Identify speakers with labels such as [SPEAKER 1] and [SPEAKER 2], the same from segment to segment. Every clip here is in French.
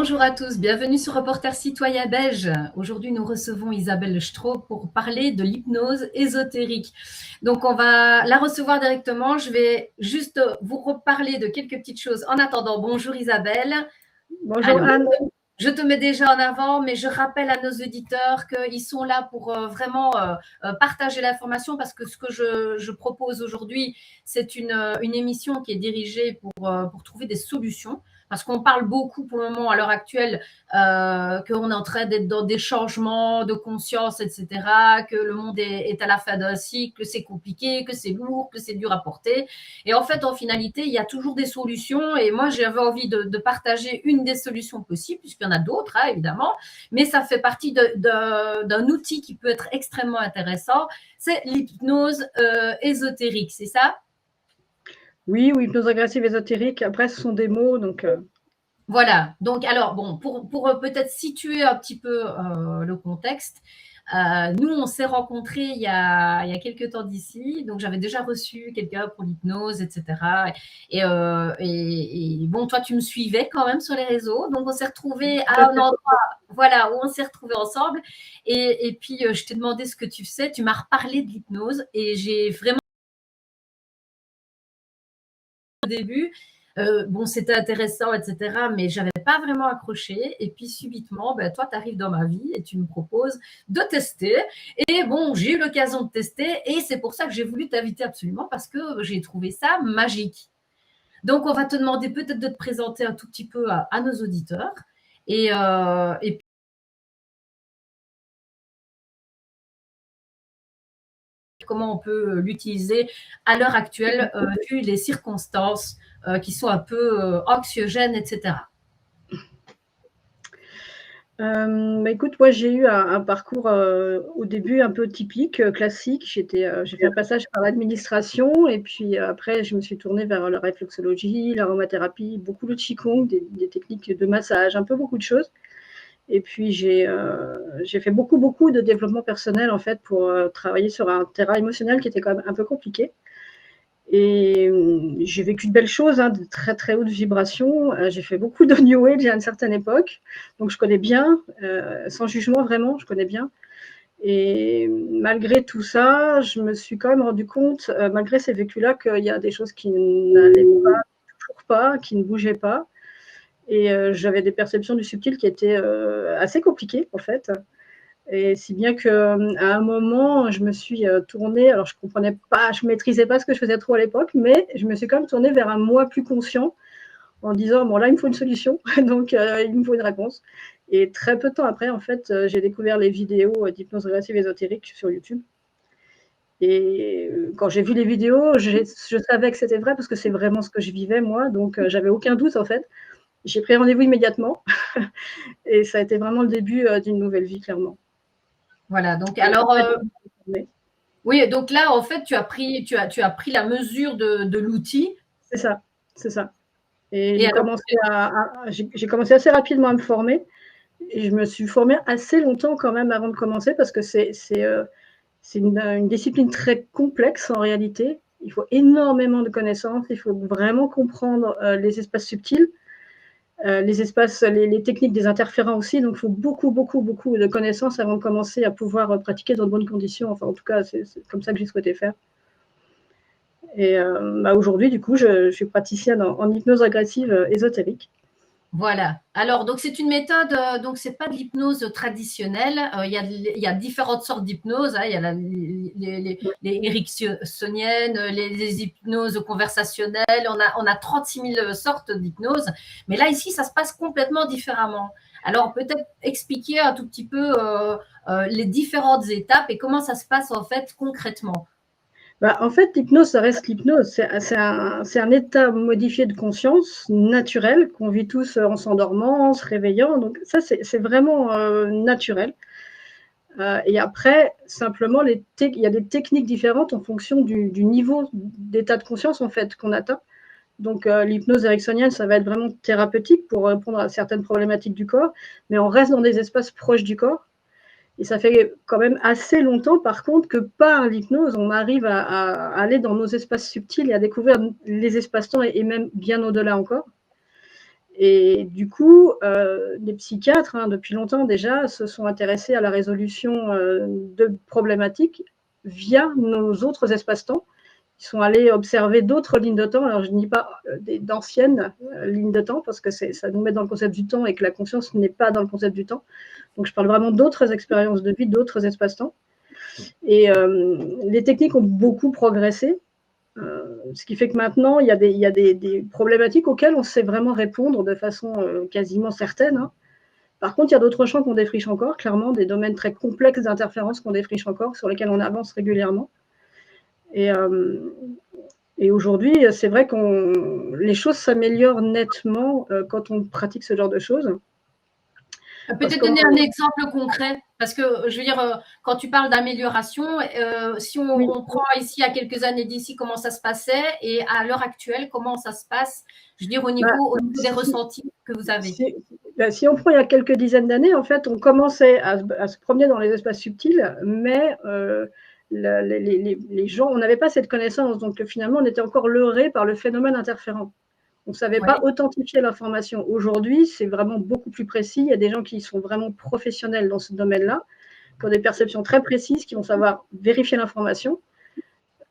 [SPEAKER 1] Bonjour à tous, bienvenue sur Reporter Citoyen Belge. Aujourd'hui, nous recevons Isabelle Straub pour parler de l'hypnose ésotérique. Donc, on va la recevoir directement. Je vais juste vous reparler de quelques petites choses en attendant. Bonjour Isabelle.
[SPEAKER 2] Bonjour
[SPEAKER 1] Alors,
[SPEAKER 2] Anne.
[SPEAKER 1] je te mets déjà en avant, mais je rappelle à nos auditeurs qu'ils sont là pour vraiment partager l'information parce que ce que je propose aujourd'hui, c'est une émission qui est dirigée pour trouver des solutions. Parce qu'on parle beaucoup pour le moment à l'heure actuelle qu'on est en train d'être dans des changements de conscience, etc., que le monde est à la fin d'un cycle, que c'est compliqué, que c'est lourd, que c'est dur à porter. Et en fait, en finalité, il y a toujours des solutions. Et moi, j'avais envie de partager une des solutions possibles, puisqu'il y en a d'autres, hein, évidemment. Mais ça fait partie d'un outil qui peut être extrêmement intéressant. C'est l'hypnose ésotérique, c'est ça?
[SPEAKER 2] Oui, ou hypnose agressive ésotérique. Après, ce sont des mots, donc
[SPEAKER 1] Voilà. Donc, alors, bon, pour peut-être situer un petit peu le contexte, nous, on s'est rencontrés il y a quelques temps d'ici. Donc, j'avais déjà reçu quelqu'un pour l'hypnose, etc. Et bon, toi, tu me suivais quand même sur les réseaux. Donc, on s'est retrouvés
[SPEAKER 2] tout à
[SPEAKER 1] à un
[SPEAKER 2] fait.
[SPEAKER 1] endroit, voilà, où on s'est retrouvés ensemble. Et puis, je t'ai demandé ce que tu faisais. Tu m'as reparlé de l'hypnose et j'ai vraiment au début. Bon, c'était intéressant, etc., mais j'avais pas vraiment accroché. Et puis subitement, ben, toi, tu arrives dans ma vie et tu me proposes de tester. Et bon, j'ai eu l'occasion de tester et c'est pour ça que j'ai voulu t'inviter absolument parce que j'ai trouvé ça magique. Donc, on va te demander peut-être de te présenter un tout petit peu à nos auditeurs et comment on peut l'utiliser à l'heure actuelle vu les circonstances qui sont un peu anxiogènes, etc.
[SPEAKER 2] Bah, écoute, moi, j'ai eu un parcours, au début un peu typique, classique. J'ai fait un passage par l'administration et puis, après je me suis tournée vers la réflexologie, l'aromathérapie, beaucoup de qigong, des techniques de massage, un peu beaucoup de choses et puis j'ai fait beaucoup de développement personnel, en fait, pour, travailler sur un terrain émotionnel qui était quand même un peu compliqué. Et j'ai vécu de belles choses, hein, de très très hautes vibrations. J'ai fait beaucoup de New Age à une certaine époque, donc je connais bien, sans jugement vraiment, je connais bien. Et malgré tout ça, je me suis quand même rendu compte, malgré ces vécus-là, qu'il y a des choses qui n'allaient pas, toujours pas, qui ne bougeaient pas. Et j'avais des perceptions du subtil qui étaient assez compliquées en fait. Et si bien qu'à un moment, je me suis tournée, alors je comprenais pas, je maîtrisais pas ce que je faisais trop à l'époque, mais je me suis quand même tournée vers un moi plus conscient en disant, bon là, il me faut une solution, donc il me faut une réponse. Et très peu de temps après, en fait, j'ai découvert les vidéos d'hypnose régressive ésotérique sur YouTube. Et quand j'ai vu les vidéos, je savais que c'était vrai parce que c'est vraiment ce que je vivais moi, donc j'avais aucun doute en fait. J'ai pris rendez-vous immédiatement et ça a été vraiment le début d'une nouvelle vie, clairement.
[SPEAKER 1] Voilà, donc
[SPEAKER 2] Et
[SPEAKER 1] alors,
[SPEAKER 2] après,
[SPEAKER 1] oui, donc là, en fait, tu as pris la mesure de l'outil.
[SPEAKER 2] c'est ça, c'est ça. Et
[SPEAKER 1] Et alors,
[SPEAKER 2] j'ai commencé assez rapidement à me former. Et je me suis formée assez longtemps quand même avant de commencer parce que c'est une discipline très complexe en réalité. Il faut énormément de connaissances, il faut vraiment comprendre les espaces subtils, les techniques des interférents aussi. Donc, il faut beaucoup de connaissances avant de commencer à pouvoir pratiquer dans de bonnes conditions. Enfin, en tout cas, c'est comme ça que j'ai souhaité faire. Et bah, aujourd'hui, du coup, je suis praticienne en hypnose agressive ésotérique.
[SPEAKER 1] voilà. Alors, donc c'est une méthode, donc c'est pas de l'hypnose traditionnelle. Il y a différentes sortes d'hypnose, hein. Il y a les ericksoniennes, les hypnoses conversationnelles. On a 36 000 sortes d'hypnose. Mais là, ici, ça se passe complètement différemment. Alors, peut-être expliquer un tout petit peu les différentes étapes et comment ça se passe en fait concrètement.
[SPEAKER 2] Bah, en fait, l'hypnose, ça reste l'hypnose. C'est un état modifié de conscience naturel qu'on vit tous en s'endormant, en se réveillant. Donc ça, c'est vraiment naturel. Et après, simplement, il y a des techniques différentes en fonction du niveau d'état de conscience en fait qu'on atteint. Donc l'hypnose ericksonienne, ça va être vraiment thérapeutique pour répondre à certaines problématiques du corps, mais on reste dans des espaces proches du corps. Et ça fait quand même assez longtemps, par contre, que par l'hypnose, on arrive à aller dans nos espaces subtils et à découvrir les espaces-temps et même bien au-delà encore. Et du coup, les psychiatres, depuis longtemps déjà, se sont intéressés à la résolution de problématiques via nos autres espaces-temps. Ils sont allés observer d'autres lignes de temps. Alors, je ne dis pas d'anciennes lignes de temps, parce que ça nous met dans le concept du temps et que la conscience n'est pas dans le concept du temps. Donc, je parle vraiment d'autres expériences de vie, d'autres espaces-temps. Et les techniques ont beaucoup progressé. Ce qui fait que maintenant, il y a des problématiques auxquelles on sait vraiment répondre de façon quasiment certaine. Par contre, il y a d'autres champs qu'on défriche encore, clairement, des domaines très complexes d'interférence qu'on défriche encore, sur lesquels on avance régulièrement. Et aujourd'hui, c'est vrai que les choses s'améliorent nettement quand on pratique ce genre de choses.
[SPEAKER 1] Peut-être donner un exemple concret, parce que je veux dire, quand tu parles d'amélioration, si on prend ici à quelques années d'ici comment ça se passait et à l'heure actuelle comment ça se passe, je veux dire au niveau des ressentis que vous avez.
[SPEAKER 2] Si on prend il y a quelques dizaines d'années, en fait, on commençait à se promener dans les espaces subtils, mais les gens, on n'avait pas cette connaissance, donc finalement, on était encore leurrés par le phénomène interférent. On ne savait pas authentifier l'information. Aujourd'hui, c'est vraiment beaucoup plus précis. Il y a des gens qui sont vraiment professionnels dans ce domaine-là, qui ont des perceptions très précises, qui vont savoir vérifier l'information.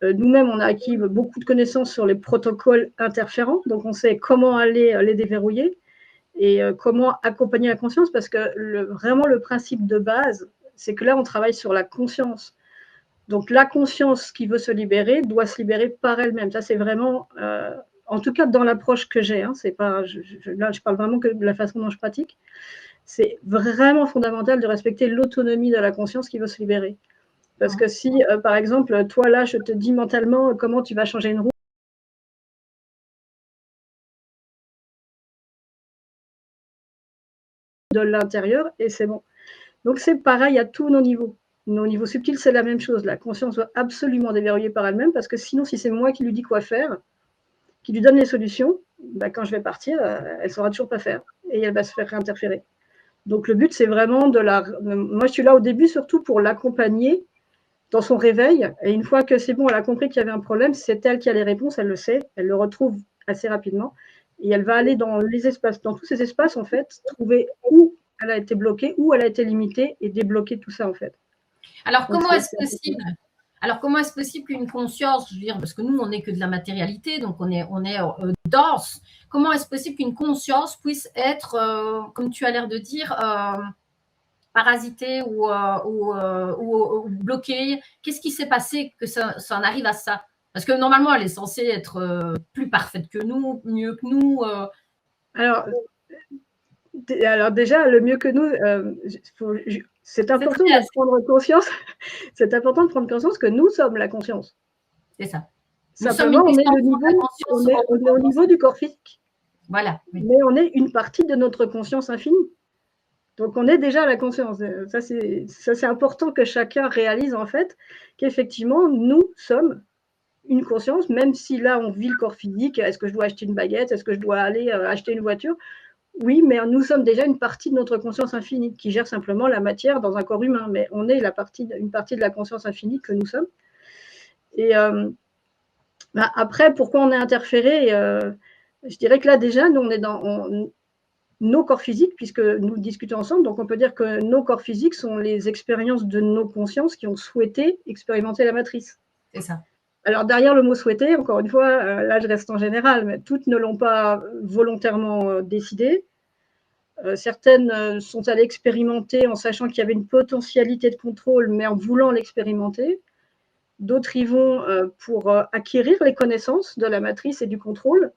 [SPEAKER 2] Nous-mêmes, on a acquis beaucoup de connaissances sur les protocoles interférents, donc on sait comment aller les déverrouiller et comment accompagner la conscience, parce que vraiment le principe de base, c'est que là, on travaille sur la conscience. Donc la conscience qui veut se libérer doit se libérer par elle-même. Ça, c'est vraiment, en tout cas dans l'approche que j'ai, c'est pas, là, je parle vraiment que de la façon dont je pratique. C'est vraiment fondamental de respecter l'autonomie de la conscience qui veut se libérer. Parce que si, par exemple, toi, là, je te dis mentalement comment tu vas changer une roue, de l'intérieur, et c'est bon. Donc, c'est pareil à tous nos niveaux. Nos niveaux subtils, c'est la même chose. La conscience doit absolument déverrouiller par elle-même, parce que sinon, si c'est moi qui lui dis quoi faire, qui lui donne les solutions, quand je vais partir, elle ne saura toujours pas faire, et elle va se faire réinterférer. Donc, le but, c'est vraiment moi, je suis là au début, surtout pour l'accompagner dans son réveil. Et une fois que c'est bon, elle a compris qu'il y avait un problème, c'est elle qui a les réponses, elle le sait, elle le retrouve assez rapidement. Et elle va aller dans les espaces, dans tous ces espaces, en fait, trouver où elle a été bloquée, où elle a été limitée et débloquer tout ça, en fait.
[SPEAKER 1] Alors, comment est-ce possible comment est-ce possible qu'une conscience, je veux dire, parce que nous, on n'est que de la matérialité, donc on est dense. Comment est-ce possible qu'une conscience puisse être, comme tu as l'air de dire, parasitée ou bloquée? Qu'est-ce qui s'est passé que ça en arrive à ça? Parce que normalement, elle est censée être plus parfaite que nous, mieux que nous.
[SPEAKER 2] Alors déjà, le mieux que nous, c'est important de prendre conscience. C'est important de prendre conscience que nous sommes la conscience.
[SPEAKER 1] C'est ça.
[SPEAKER 2] Simplement, on est au niveau du corps physique.
[SPEAKER 1] Voilà. Oui.
[SPEAKER 2] Mais on est une partie de notre conscience infinie. Donc, on est déjà la conscience. Ça, c'est important que chacun réalise, en fait, qu'effectivement, nous sommes une conscience, même si là, on vit le corps physique. Est-ce que je dois acheter une baguette? Est-ce que je dois aller acheter une voiture? Oui, mais nous sommes déjà une partie de notre conscience infinie qui gère simplement la matière dans un corps humain. Mais on est une partie de la conscience infinie que nous sommes. Et après, pourquoi on est interféré? Je dirais que là, déjà, nous, on est dans nos corps physiques, puisque nous discutons ensemble. Donc, on peut dire que nos corps physiques sont les expériences de nos consciences qui ont souhaité expérimenter la matrice.
[SPEAKER 1] C'est ça.
[SPEAKER 2] Alors, derrière le mot souhaiter, encore une fois, là, je reste en général, mais toutes ne l'ont pas volontairement décidé. Certaines sont allées expérimenter en sachant qu'il y avait une potentialité de contrôle, mais en voulant l'expérimenter. D'autres y vont pour acquérir les connaissances de la matrice et du contrôle.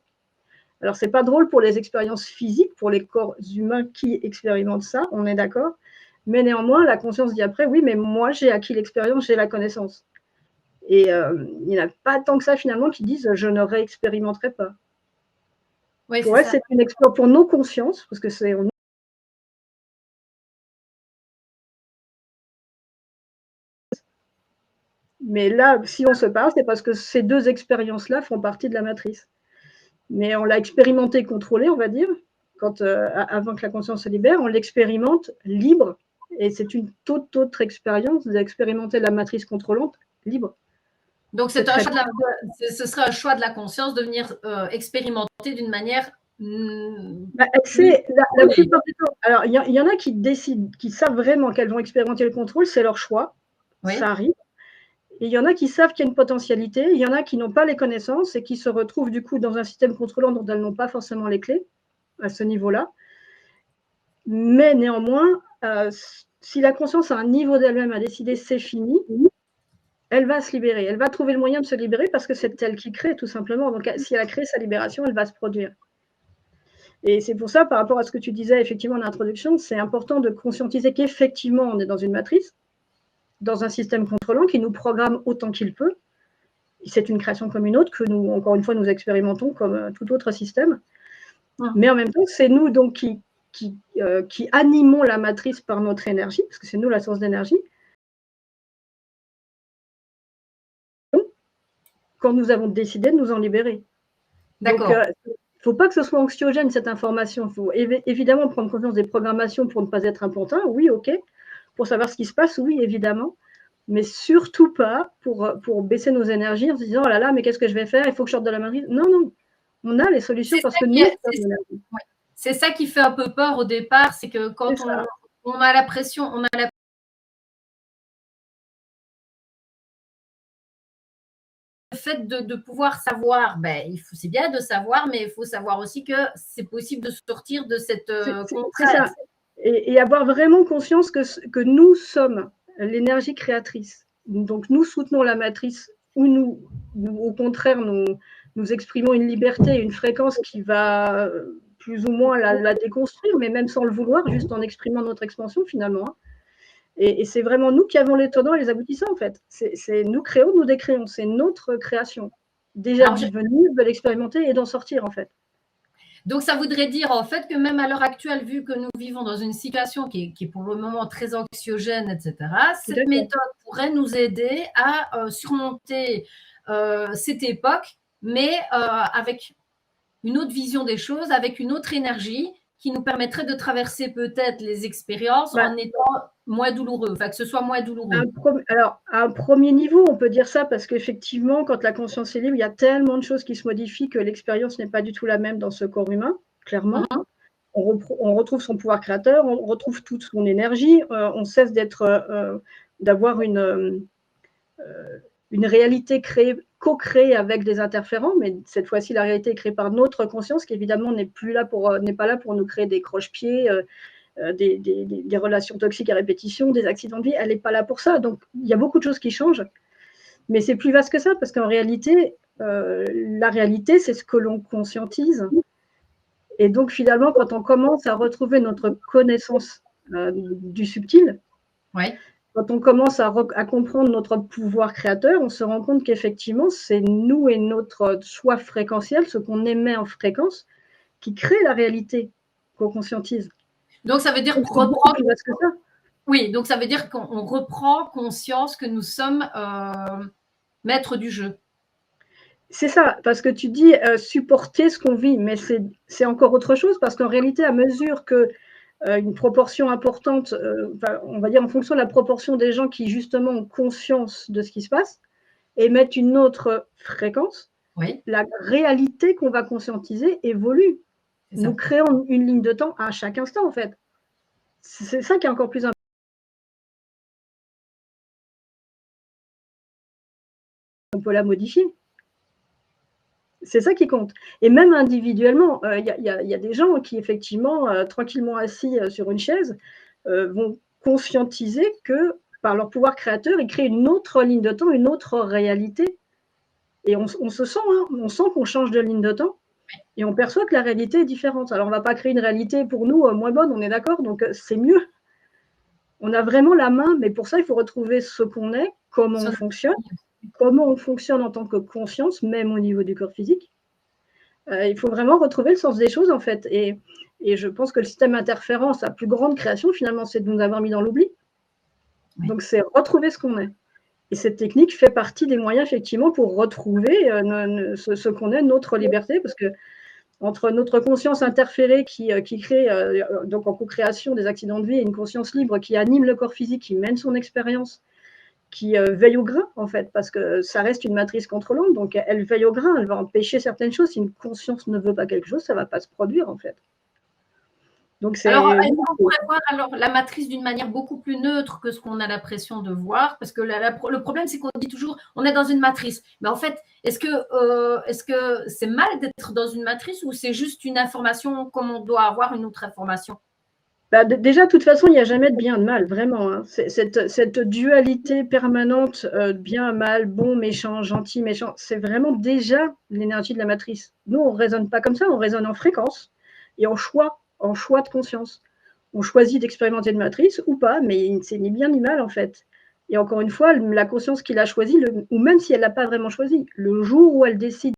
[SPEAKER 2] Alors, ce n'est pas drôle pour les expériences physiques, pour les corps humains qui expérimentent ça, on est d'accord. Mais néanmoins, la conscience dit après, oui, mais moi, j'ai acquis l'expérience, j'ai la connaissance. Et il n'y en a pas tant que ça, finalement, qui disent « je ne réexpérimenterai pas ». Oui, pour elles, c'est une expérience pour nos consciences, parce que c'est... Mais là, si on se parle, c'est parce que ces deux expériences-là font partie de la matrice. Mais on l'a expérimenté, contrôlé, on va dire, avant que la conscience se libère, on l'expérimente libre, et c'est une toute autre expérience d'expérimenter la matrice contrôlante libre.
[SPEAKER 1] Donc, ce serait un choix de la conscience de venir expérimenter d'une manière
[SPEAKER 2] Bah, c'est la plupart du temps. Alors, il y en a qui décident, qui savent vraiment qu'elles vont expérimenter le contrôle, c'est leur choix,
[SPEAKER 1] Oui.
[SPEAKER 2] ça arrive. Et il y en a qui savent qu'il y a une potentialité, il y en a qui n'ont pas les connaissances et qui se retrouvent du coup dans un système contrôlant dont elles n'ont pas forcément les clés à ce niveau-là. Mais néanmoins, si la conscience à un niveau d'elle-même a décidé c'est fini, elle va se libérer. Elle va trouver le moyen de se libérer parce que c'est elle qui crée, tout simplement. Donc, si elle a créé sa libération, elle va se produire. Et c'est pour ça, par rapport à ce que tu disais effectivement en introduction, c'est important de conscientiser qu'effectivement, on est dans une matrice, dans un système contrôlant qui nous programme autant qu'il peut. C'est une création comme une autre que nous, encore une fois, nous expérimentons comme tout autre système. Mais en même temps, c'est nous donc qui animons la matrice par notre énergie, parce que c'est nous la source d'énergie, quand nous avons décidé de nous en libérer.
[SPEAKER 1] D'accord.
[SPEAKER 2] Donc, il ne faut pas que ce soit anxiogène, cette information. Il faut évidemment prendre conscience des programmations pour ne pas être un pantin, oui, ok. Pour savoir ce qui se passe, oui, évidemment. Mais surtout pas pour baisser nos énergies en se disant, oh là là, mais qu'est-ce que je vais faire? Il faut que je sorte de la matrice. Non, non. On a les solutions parce que nous,
[SPEAKER 1] c'est ça qui fait un peu peur au départ, c'est que quand on a la pression, le fait de pouvoir savoir, ben, c'est bien de savoir, mais il faut savoir aussi que c'est possible de sortir de cette contrainte.
[SPEAKER 2] Et avoir vraiment conscience que nous sommes l'énergie créatrice. Donc, nous soutenons la matrice ou nous au contraire, nous exprimons une liberté, une fréquence qui va plus ou moins la déconstruire, mais même sans le vouloir, juste en exprimant notre expansion finalement. Hein. Et c'est vraiment nous qui avons les tenants et les aboutissants, en fait. C'est nous créons, nous décréons. C'est notre création. Déjà venue de l'expérimenter et d'en sortir, en fait.
[SPEAKER 1] Donc, ça voudrait dire, en fait, que même à l'heure actuelle, vu que nous vivons dans une situation qui est pour le moment très anxiogène, etc., cette méthode pourrait nous aider à surmonter cette époque, mais avec une autre vision des choses, avec une autre énergie qui nous permettrait de traverser peut-être les expériences en étant moins douloureux, enfin que ce soit moins douloureux.
[SPEAKER 2] Alors, à un premier niveau, on peut dire ça parce qu'effectivement, quand la conscience est libre, il y a tellement de choses qui se modifient que l'expérience n'est pas du tout la même dans ce corps humain, clairement. On retrouve son pouvoir créateur, on retrouve toute son énergie, on cesse d'avoir une réalité co-créée avec des interférents, mais cette fois-ci, la réalité est créée par notre conscience qui, évidemment, n'est pas là pour nous créer des croche-pieds, des relations toxiques à répétition, des accidents de vie, elle n'est pas là pour ça. Donc, il y a beaucoup de choses qui changent, mais c'est plus vaste que ça, parce qu'en réalité, la réalité, c'est ce que l'on conscientise. Et donc, finalement, quand on commence à retrouver notre connaissance du subtil, quand on commence à comprendre notre pouvoir créateur, on se rend compte qu'effectivement, c'est nous et notre choix fréquentiel, ce qu'on émet en fréquence, qui crée la réalité qu'on conscientise.
[SPEAKER 1] Donc, ça veut dire donc ça veut dire qu'on reprend conscience que nous sommes maîtres du jeu.
[SPEAKER 2] C'est ça, parce que tu dis supporter ce qu'on vit, mais c'est encore autre chose, parce qu'en réalité, à mesure que une proportion importante, on va dire en fonction de la proportion des gens qui justement ont conscience de ce qui se passe, émettent une autre fréquence, la réalité qu'on va conscientiser évolue. Nous créons une ligne de temps à chaque instant, en fait. C'est ça qui est encore plus important. On peut la modifier. C'est ça qui compte. Et même individuellement, il y a des gens qui, effectivement, tranquillement assis sur une chaise, vont conscientiser que, par leur pouvoir créateur, ils créent une autre ligne de temps, une autre réalité. Et on se sent, hein, on sent qu'on change de ligne de temps et on perçoit que la réalité est différente. Alors, on ne va pas créer une réalité pour nous moins bonne, on est d'accord, donc c'est mieux. On a vraiment la main, mais pour ça, il faut retrouver ce qu'on est, comment on fonctionne en tant que conscience, même au niveau du corps physique. Il faut vraiment retrouver le sens des choses, en fait. Et je pense que le système interférent, sa plus grande création, finalement, c'est de nous avoir mis dans l'oubli. Donc, c'est retrouver ce qu'on est. Et cette technique fait partie des moyens, effectivement, pour retrouver ce qu'on est, notre liberté, parce que entre notre conscience interférée qui crée, donc en co-création des accidents de vie, et une conscience libre qui anime le corps physique, qui mène son expérience, qui veille au grain, en fait, parce que ça reste une matrice contrôlante, donc elle veille au grain, elle va empêcher certaines choses. Si une conscience ne veut pas quelque chose, ça ne va pas se produire, en fait. Donc
[SPEAKER 1] alors, est-ce qu'on pourrait voir alors la matrice d'une manière beaucoup plus neutre que ce qu'on a l'impression de voir? Parce que le problème, c'est qu'on dit toujours, on est dans une matrice. Mais en fait, est-ce que c'est mal d'être dans une matrice ou c'est juste une information comme on doit avoir une autre information?
[SPEAKER 2] Bah, déjà, de toute façon, il n'y a jamais de bien, de mal, vraiment. Hein. Cette dualité permanente, bien, mal, bon, méchant, gentil, méchant, c'est vraiment déjà l'énergie de la matrice. Nous, on ne raisonne pas comme ça, on raisonne en fréquence et en choix de conscience. On choisit d'expérimenter une matrice ou pas, mais c'est ni bien ni mal, en fait. Et encore une fois, la conscience qu'il a choisie, ou même si elle ne l'a pas vraiment choisi, le jour où elle décide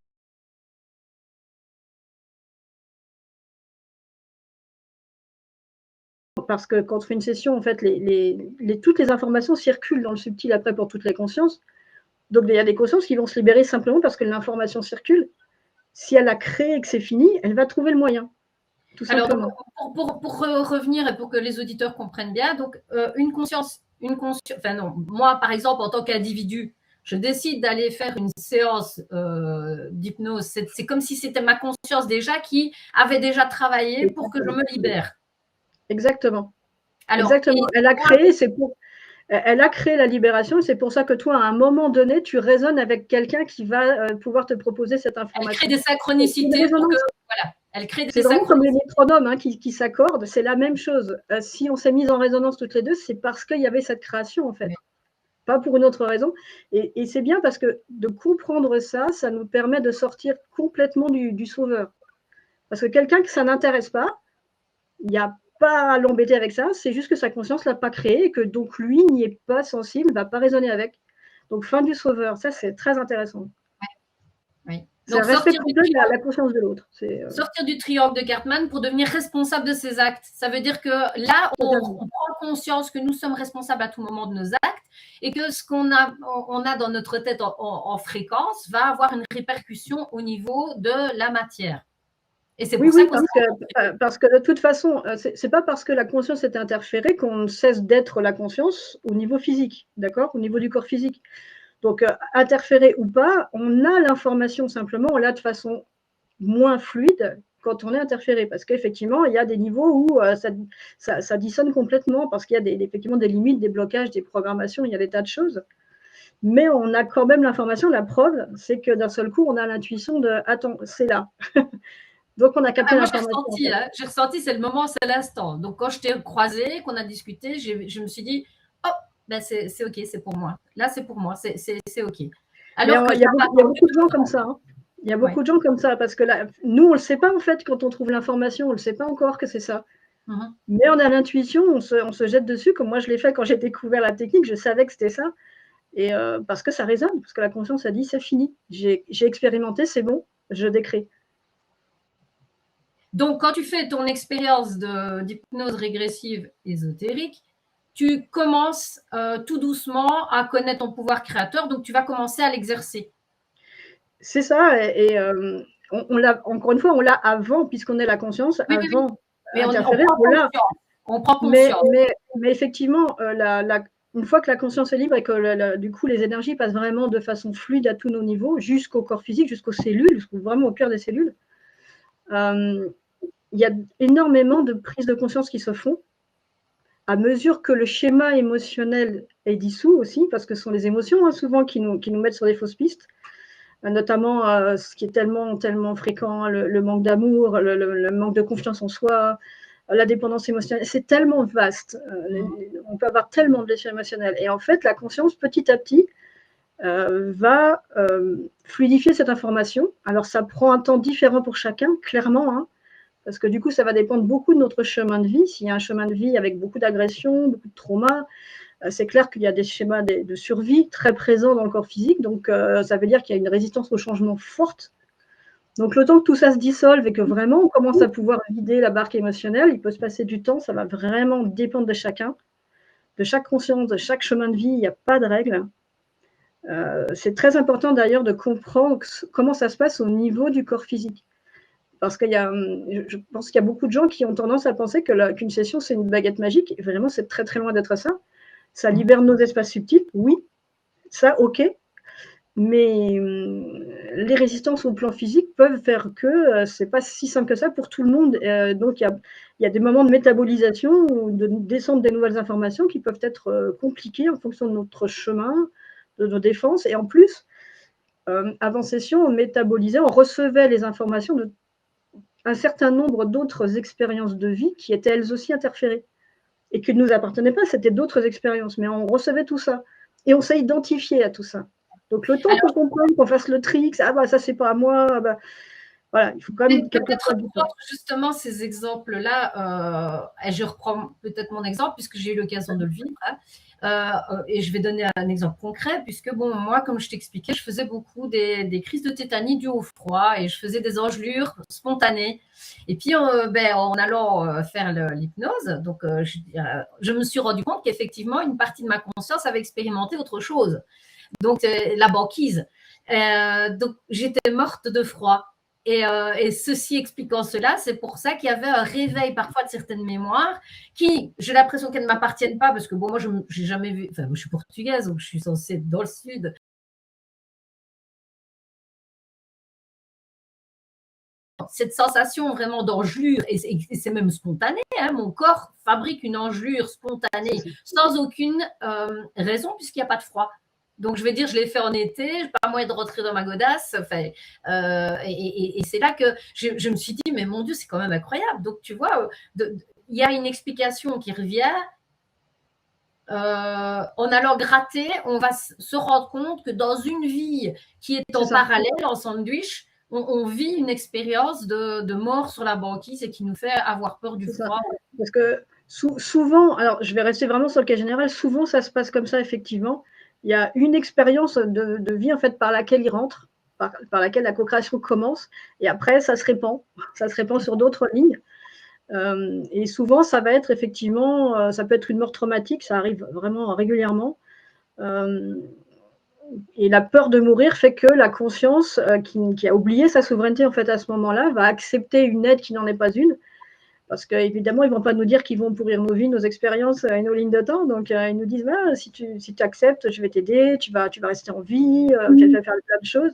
[SPEAKER 2] parce que quand on fait une session, en fait, toutes les informations circulent dans le subtil après pour toutes les consciences. Donc, il y a des consciences qui vont se libérer simplement parce que l'information circule. Si elle a créé et que c'est fini, elle va trouver le moyen, tout simplement.
[SPEAKER 1] Alors, pour revenir et pour que les auditeurs comprennent bien, donc une conscience, enfin non, moi par exemple en tant qu'individu, je décide d'aller faire une séance d'hypnose. C'est comme si c'était ma conscience déjà qui avait déjà travaillé pour que je me libère.
[SPEAKER 2] Exactement.
[SPEAKER 1] Alors,
[SPEAKER 2] exactement. Elle a créé la libération, et c'est pour ça que toi, à un moment donné, tu résonnes avec quelqu'un qui va pouvoir te proposer cette information.
[SPEAKER 1] Elle crée des synchronicités pour que, voilà, elle crée des
[SPEAKER 2] c'est vraiment comme les métronomes hein, qui s'accordent, c'est la même chose. Si on s'est mis en résonance toutes les deux, c'est parce qu'il y avait cette création, en fait. Oui. Pas pour une autre raison. Et c'est bien parce que de comprendre ça, ça nous permet de sortir complètement du sauveur. Parce que quelqu'un que ça n'intéresse pas, il n'y a pas à l'embêter avec ça, c'est juste que sa conscience ne l'a pas créé et que donc lui n'y est pas sensible, ne va pas raisonner avec. Donc fin du sauveur, ça c'est très intéressant.
[SPEAKER 1] Oui.
[SPEAKER 2] Donc sortir de la conscience de l'autre.
[SPEAKER 1] Sortir du triangle de Cartman pour devenir responsable de ses actes. Ça veut dire que là, on prend conscience que nous sommes responsables à tout moment de nos actes et que ce qu'on a dans notre tête en fréquence va avoir une répercussion au niveau de la matière.
[SPEAKER 2] Et c'est pour ça parce que de toute façon, c'est pas parce que la conscience est interférée qu'on cesse d'être la conscience au niveau physique, d'accord, au niveau du corps physique. Donc, interféré ou pas, on a l'information simplement, on l'a de façon moins fluide quand on est interféré, parce qu'effectivement, il y a des niveaux où ça dissonne complètement, parce qu'il y a effectivement des limites, des blocages, des programmations, il y a des tas de choses. Mais on a quand même l'information, la preuve, c'est que d'un seul coup, on a l'intuition de « attends, c'est là ». Donc, on a capté l'information.
[SPEAKER 1] J'ai ressenti, c'est le moment, c'est l'instant. Donc, quand je t'ai croisé, qu'on a discuté, je me suis dit, oh, ben c'est OK, c'est pour moi. Là, c'est pour moi, c'est OK.
[SPEAKER 2] Alors il y a beaucoup de gens comme ça. Hein. Il y a beaucoup de gens comme ça, parce que là, nous, on ne le sait pas, en fait, quand on trouve l'information, on ne le sait pas encore que c'est ça. Mais on a l'intuition, on se jette dessus, comme moi, je l'ai fait quand j'ai découvert la technique, je savais que c'était ça. Et parce que ça résonne, parce que la conscience a dit, c'est fini. J'ai expérimenté, c'est bon, je décrée.
[SPEAKER 1] Donc, quand tu fais ton expérience d'hypnose régressive ésotérique, tu commences tout doucement à connaître ton pouvoir créateur, donc tu vas commencer à l'exercer.
[SPEAKER 2] C'est ça, et on l'a, encore une fois, on l'a avant, puisqu'on est la conscience,
[SPEAKER 1] oui,
[SPEAKER 2] avant.
[SPEAKER 1] Oui. Mais on prend conscience.
[SPEAKER 2] Mais effectivement, une fois que la conscience est libre et que du coup les énergies passent vraiment de façon fluide à tous nos niveaux, jusqu'au corps physique, jusqu'aux cellules, vraiment au cœur des cellules, il y a énormément de prises de conscience qui se font à mesure que le schéma émotionnel est dissous aussi, parce que ce sont les émotions hein, souvent qui nous mettent sur des fausses pistes, notamment ce qui est tellement fréquent, le manque d'amour, le manque de confiance en soi, la dépendance émotionnelle, c'est tellement vaste, on peut avoir tellement de blessures émotionnelles. Et en fait, la conscience, petit à petit, va fluidifier cette information. Alors, ça prend un temps différent pour chacun, clairement, hein, parce que du coup, ça va dépendre beaucoup de notre chemin de vie. S'il y a un chemin de vie avec beaucoup d'agressions, beaucoup de traumas, c'est clair qu'il y a des schémas de survie très présents dans le corps physique. Donc, ça veut dire qu'il y a une résistance au changement forte. Donc, le temps que tout ça se dissolve et que vraiment on commence à pouvoir vider la barque émotionnelle, il peut se passer du temps. Ça va vraiment dépendre de chacun, de chaque conscience, de chaque chemin de vie. Il n'y a pas de règle. C'est très important d'ailleurs de comprendre comment ça se passe au niveau du corps physique. Parce qu'il je pense qu'il y a beaucoup de gens qui ont tendance à penser qu'une session, c'est une baguette magique. Et vraiment, c'est très, très loin d'être ça. Ça libère nos espaces subtils, oui, ça, ok. Mais les résistances au plan physique peuvent faire que c'est pas si simple que ça pour tout le monde. Donc, il y a des moments de métabolisation ou de descente des nouvelles informations qui peuvent être compliqués en fonction de notre chemin, de nos défenses. Et en plus, avant session, on métabolisait, on recevait les informations de un certain nombre d'autres expériences de vie qui étaient elles aussi interférées et qui ne nous appartenaient pas, c'était d'autres expériences, mais on recevait tout ça et on s'est identifié à tout ça. Donc le temps qu'on comprenne, qu'on fasse le tri, que ça c'est pas à moi, voilà, il faut quand même
[SPEAKER 1] peut-être prendre justement ces exemples-là, et je reprends peut-être mon exemple puisque j'ai eu l'occasion de le vivre, et je vais donner un exemple concret puisque bon, moi, comme je t'expliquais, je faisais beaucoup des crises de tétanie dues au froid et je faisais des engelures spontanées. Et puis, en allant faire l'hypnose, donc je me suis rendu compte qu'effectivement, une partie de ma conscience avait expérimenté autre chose. Donc, la banquise. Donc, j'étais morte de froid. Et ceci expliquant cela, c'est pour ça qu'il y avait un réveil parfois de certaines mémoires qui, j'ai l'impression qu'elles ne m'appartiennent pas parce que bon, moi, je n'ai jamais vu, enfin, je suis portugaise, donc je suis censée être dans le sud. Cette sensation vraiment d'engelure, et c'est même spontané, hein, mon corps fabrique une engelure spontanée sans aucune raison puisqu'il n'y a pas de froid. Donc, je vais dire, je l'ai fait en été, je n'ai pas moyen de rentrer dans ma godasse. Enfin, et c'est là que je me suis dit, mais mon Dieu, c'est quand même incroyable. Donc, tu vois, il y a une explication qui revient. En allant gratter, on va se rendre compte que dans une vie qui est en parallèle, en sandwich, on vit une expérience de mort sur la banquise et qui nous fait avoir peur du froid.
[SPEAKER 2] Parce que souvent, alors je vais rester vraiment sur le cas général, souvent ça se passe comme ça, effectivement. Il y a une expérience de vie en fait par laquelle il rentre, par laquelle la co-création commence, et après ça se répand sur d'autres lignes. Et souvent, ça va être effectivement, ça peut être une mort traumatique, ça arrive vraiment régulièrement. Et la peur de mourir fait que la conscience, qui a oublié sa souveraineté en fait à ce moment-là, va accepter une aide qui n'en est pas une. Parce qu'évidemment, ils ne vont pas nous dire qu'ils vont pourrir nos vies, nos expériences et nos lignes de temps. Donc, ils nous disent, si tu acceptes, je vais t'aider, tu vas rester en vie, tu vas faire plein de choses.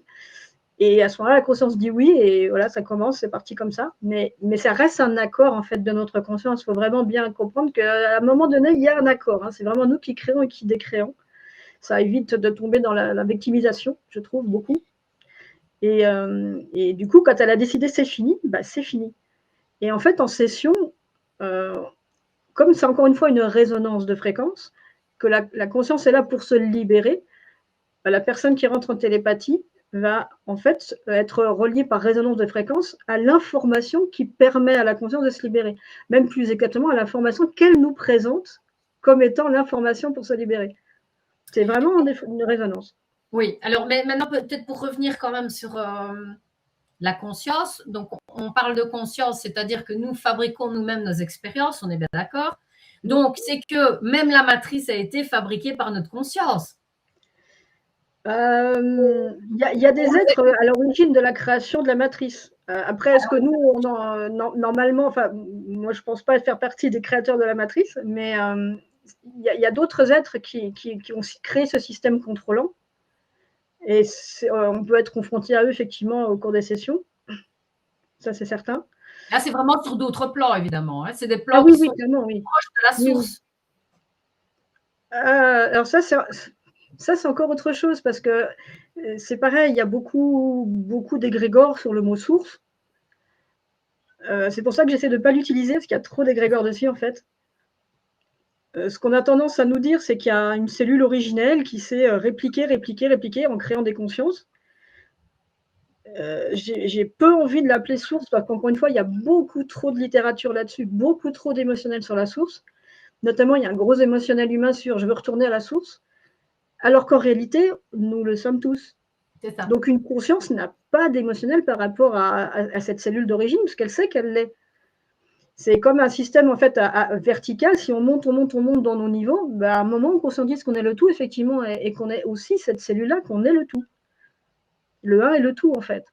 [SPEAKER 2] Et à ce moment-là, la conscience dit oui, et voilà, ça commence, c'est parti comme ça. Mais ça reste un accord, en fait, de notre conscience. Il faut vraiment bien comprendre qu'à un moment donné, il y a un accord. Hein. C'est vraiment nous qui créons et qui décréons. Ça évite de tomber dans la victimisation, je trouve, beaucoup. Et du coup, quand elle a décidé c'est fini, c'est fini. Et en fait, en session, comme c'est encore une fois une résonance de fréquence, que la conscience est là pour se libérer, la personne qui rentre en télépathie va en fait être reliée par résonance de fréquence à l'information qui permet à la conscience de se libérer, même plus exactement à l'information qu'elle nous présente comme étant l'information pour se libérer. C'est vraiment une résonance.
[SPEAKER 1] Oui, alors mais maintenant peut-être pour revenir quand même sur la conscience, donc on parle de conscience, c'est-à-dire que nous fabriquons nous-mêmes nos expériences, on est bien d'accord. Donc c'est que même la matrice a été fabriquée par notre conscience.
[SPEAKER 2] Il y a des êtres à l'origine de la création de la matrice. Après, est-ce que nous, normalement, enfin, moi je ne pense pas faire partie des créateurs de la matrice, mais il y a d'autres êtres qui ont créé ce système contrôlant. Et on peut être confronté à eux, effectivement, au cours des sessions. Ça, c'est certain.
[SPEAKER 1] Là, c'est vraiment sur d'autres plans, évidemment. Hein. C'est des plans qui sont proches de la source.
[SPEAKER 2] Alors ça, c'est encore autre chose, parce que c'est pareil, il y a beaucoup d'égrégores sur le mot source. C'est pour ça que j'essaie de ne pas l'utiliser, parce qu'il y a trop d'égrégores dessus, en fait. Ce qu'on a tendance à nous dire, c'est qu'il y a une cellule originelle qui s'est répliquée en créant des consciences. J'ai peu envie de l'appeler source, parce qu'encore une fois, il y a beaucoup trop de littérature là-dessus, beaucoup trop d'émotionnel sur la source. Notamment, il y a un gros émotionnel humain sur « je veux retourner à la source », alors qu'en réalité, nous le sommes tous.
[SPEAKER 1] C'est ça.
[SPEAKER 2] Donc, une conscience n'a pas d'émotionnel par rapport à cette cellule d'origine, parce qu'elle sait qu'elle l'est. C'est comme un système en fait vertical. Si on monte dans nos niveaux, à un moment, on conscientise qu'on est le tout, effectivement, et qu'on est aussi cette cellule-là, qu'on est le tout. Le un est le tout, en fait.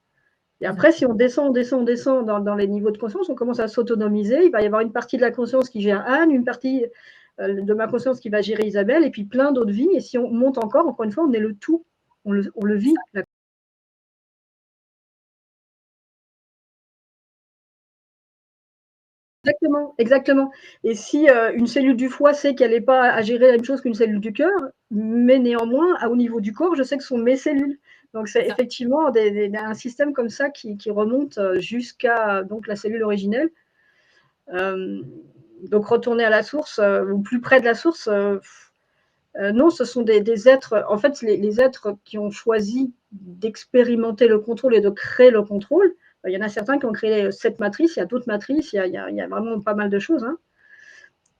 [SPEAKER 2] Et après, si on descend dans les niveaux de conscience, on commence à s'autonomiser. Il va y avoir une partie de la conscience qui gère Anne, une partie de ma conscience qui va gérer Isabelle, et puis plein d'autres vies. Et si on monte encore une fois, on est le tout. On le vit. Exactement, exactement. Et si une cellule du foie sait qu'elle n'est pas à gérer la même chose qu'une cellule du cœur, mais néanmoins, au niveau du corps, je sais que ce sont mes cellules. Donc, c'est effectivement un système comme ça qui remonte jusqu'à donc, la cellule originelle. Donc, retourner à la source, ou plus près de la source, non, ce sont des êtres, en fait, les êtres qui ont choisi d'expérimenter le contrôle et de créer le contrôle. Il y en a certains qui ont créé cette matrice, il y a d'autres matrices, il y a vraiment pas mal de choses. Hein.